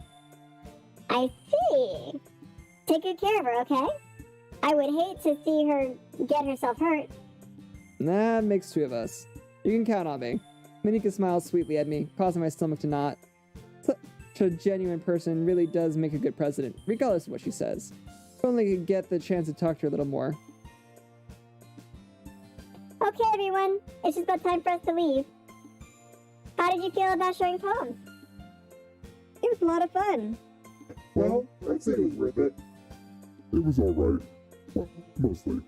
S3: I see. Take good care of her, okay? I would hate to see her get herself hurt.
S1: Nah, it makes two of us. You can count on me. Monika smiles sweetly at me, causing my stomach to knot. Such a genuine person really does make a good president, regardless of what she says. If only could get the chance to talk to her a little more.
S3: Okay, everyone. It's just about time for us to leave. How did you feel about showing poems?
S4: It was a lot of fun.
S2: Well, I'd say it was worth it.
S5: It was alright. Well, mostly.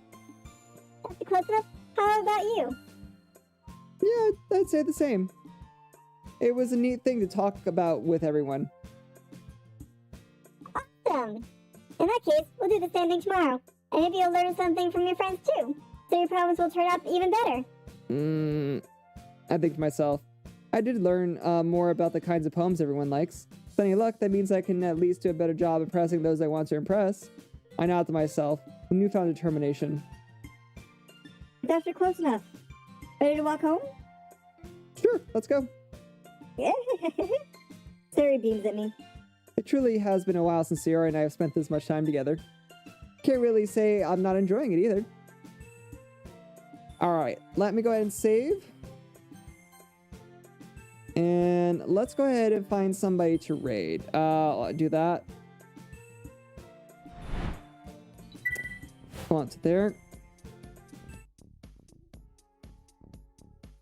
S3: Close enough? How about you?
S1: Yeah, I'd say the same. It was a neat thing to talk about with everyone.
S3: Awesome. In that case, we'll do the same thing tomorrow. And maybe you'll learn something from your friends too. So your poems will turn out even better.
S1: I think to myself, I did learn more about the kinds of poems everyone likes. With any luck, that means I can at least do a better job impressing those I want to impress. I nod to myself, with newfound determination.
S4: That's close enough. Ready to walk home?
S1: Sure, let's go.
S4: Sari beams at me.
S1: It truly has been a while since Sayori and I have spent this much time together. Can't really say I'm not enjoying it either. Alright, let me go ahead and save. And let's go ahead and find somebody to raid. I'll do that. Come on to there.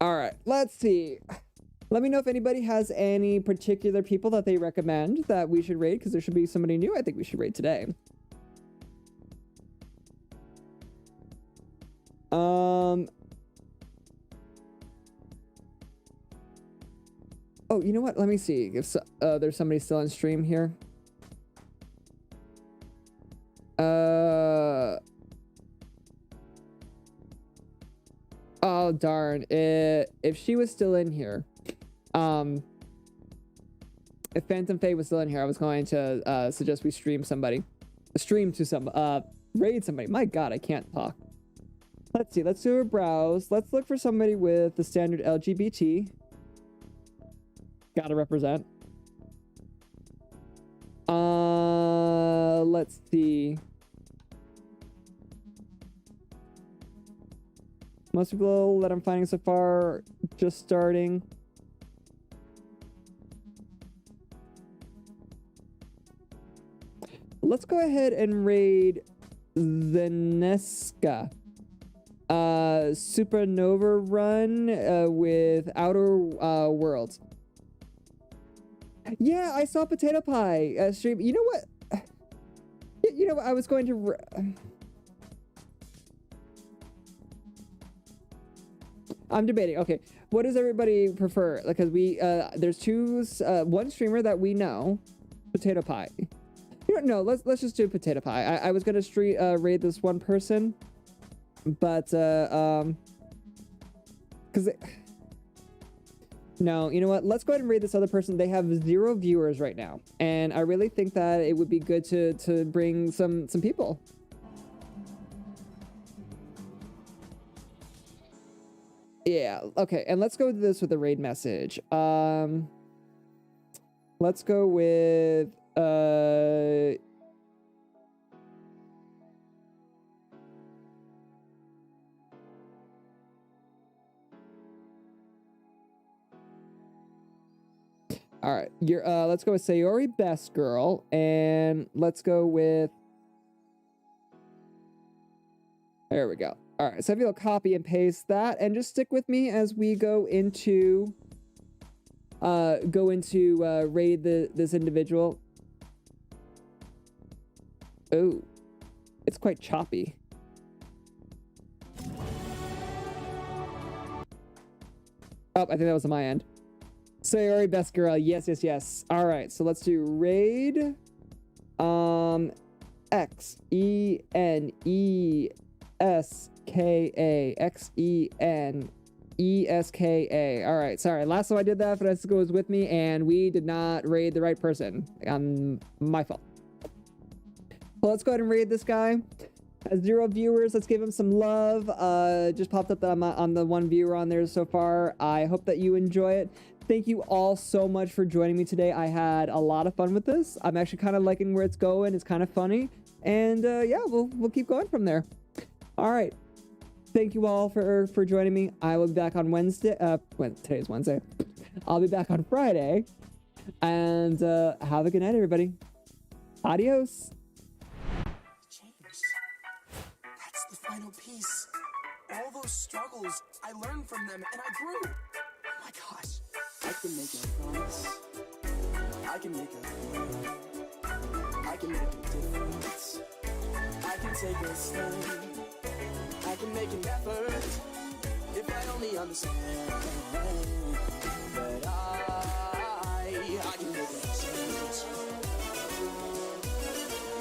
S1: Alright, let's see. Let me know if anybody has any particular people that they recommend that we should raid, because there should be somebody new I think we should raid today. Oh, you know what? Let me see if there's somebody still on stream here. Oh, darn. If she was still in here, if Phantom Faye was still in here, I was going to suggest we stream somebody. Raid somebody. My god, I can't talk. Let's see, let's do a browse. Let's look for somebody with the standard LGBT. Gotta represent. Let's see. Most people that I'm finding so far just starting. Let's go ahead and raid Zeneska. Supernova run with Outer Worlds. Yeah, I saw Potato Pie stream. You know what? You know what? I was going to. I'm debating. Okay, what does everybody prefer? Because there's one streamer that we know, Potato Pie. You know, no, let's just do Potato Pie. I was gonna raid this one person, but because no, you know what? Let's go ahead and raid this other person. They have 0 viewers right now, and I really think that it would be good to bring some people. Yeah, okay, and let's go with this with a raid message. Let's go with all right, let's go with Sayori Best Girl, and let's go with, there we go. All right, so if you'll copy and paste that, and just stick with me as we go into raid this individual. Oh, it's quite choppy. Oh, I think that was on my end. Sayori Best Girl, yes. All right, so let's do raid. XENESKA. All right, sorry. Last time I did that, Francisco was with me, and we did not raid the right person. My fault. Well, let's go ahead and raid this guy. Has 0 viewers. Let's give him some love. Just popped up that I'm the 1 viewer on there so far. I hope that you enjoy it. Thank you all so much for joining me today. I had a lot of fun with this. I'm actually kind of liking where it's going. It's kind of funny. And yeah, we'll keep going from there. All right. Thank you all for joining me. I will be back on Wednesday. Today's Wednesday. I'll be back on Friday. And have a good night, everybody. Adios.
S11: That's the final piece. All those struggles, I learned from them and I grew. Oh my gosh. I can make a promise. I can make a plan. I can make a difference. I can take a stand. I can make an effort if I only understand that I can make a change.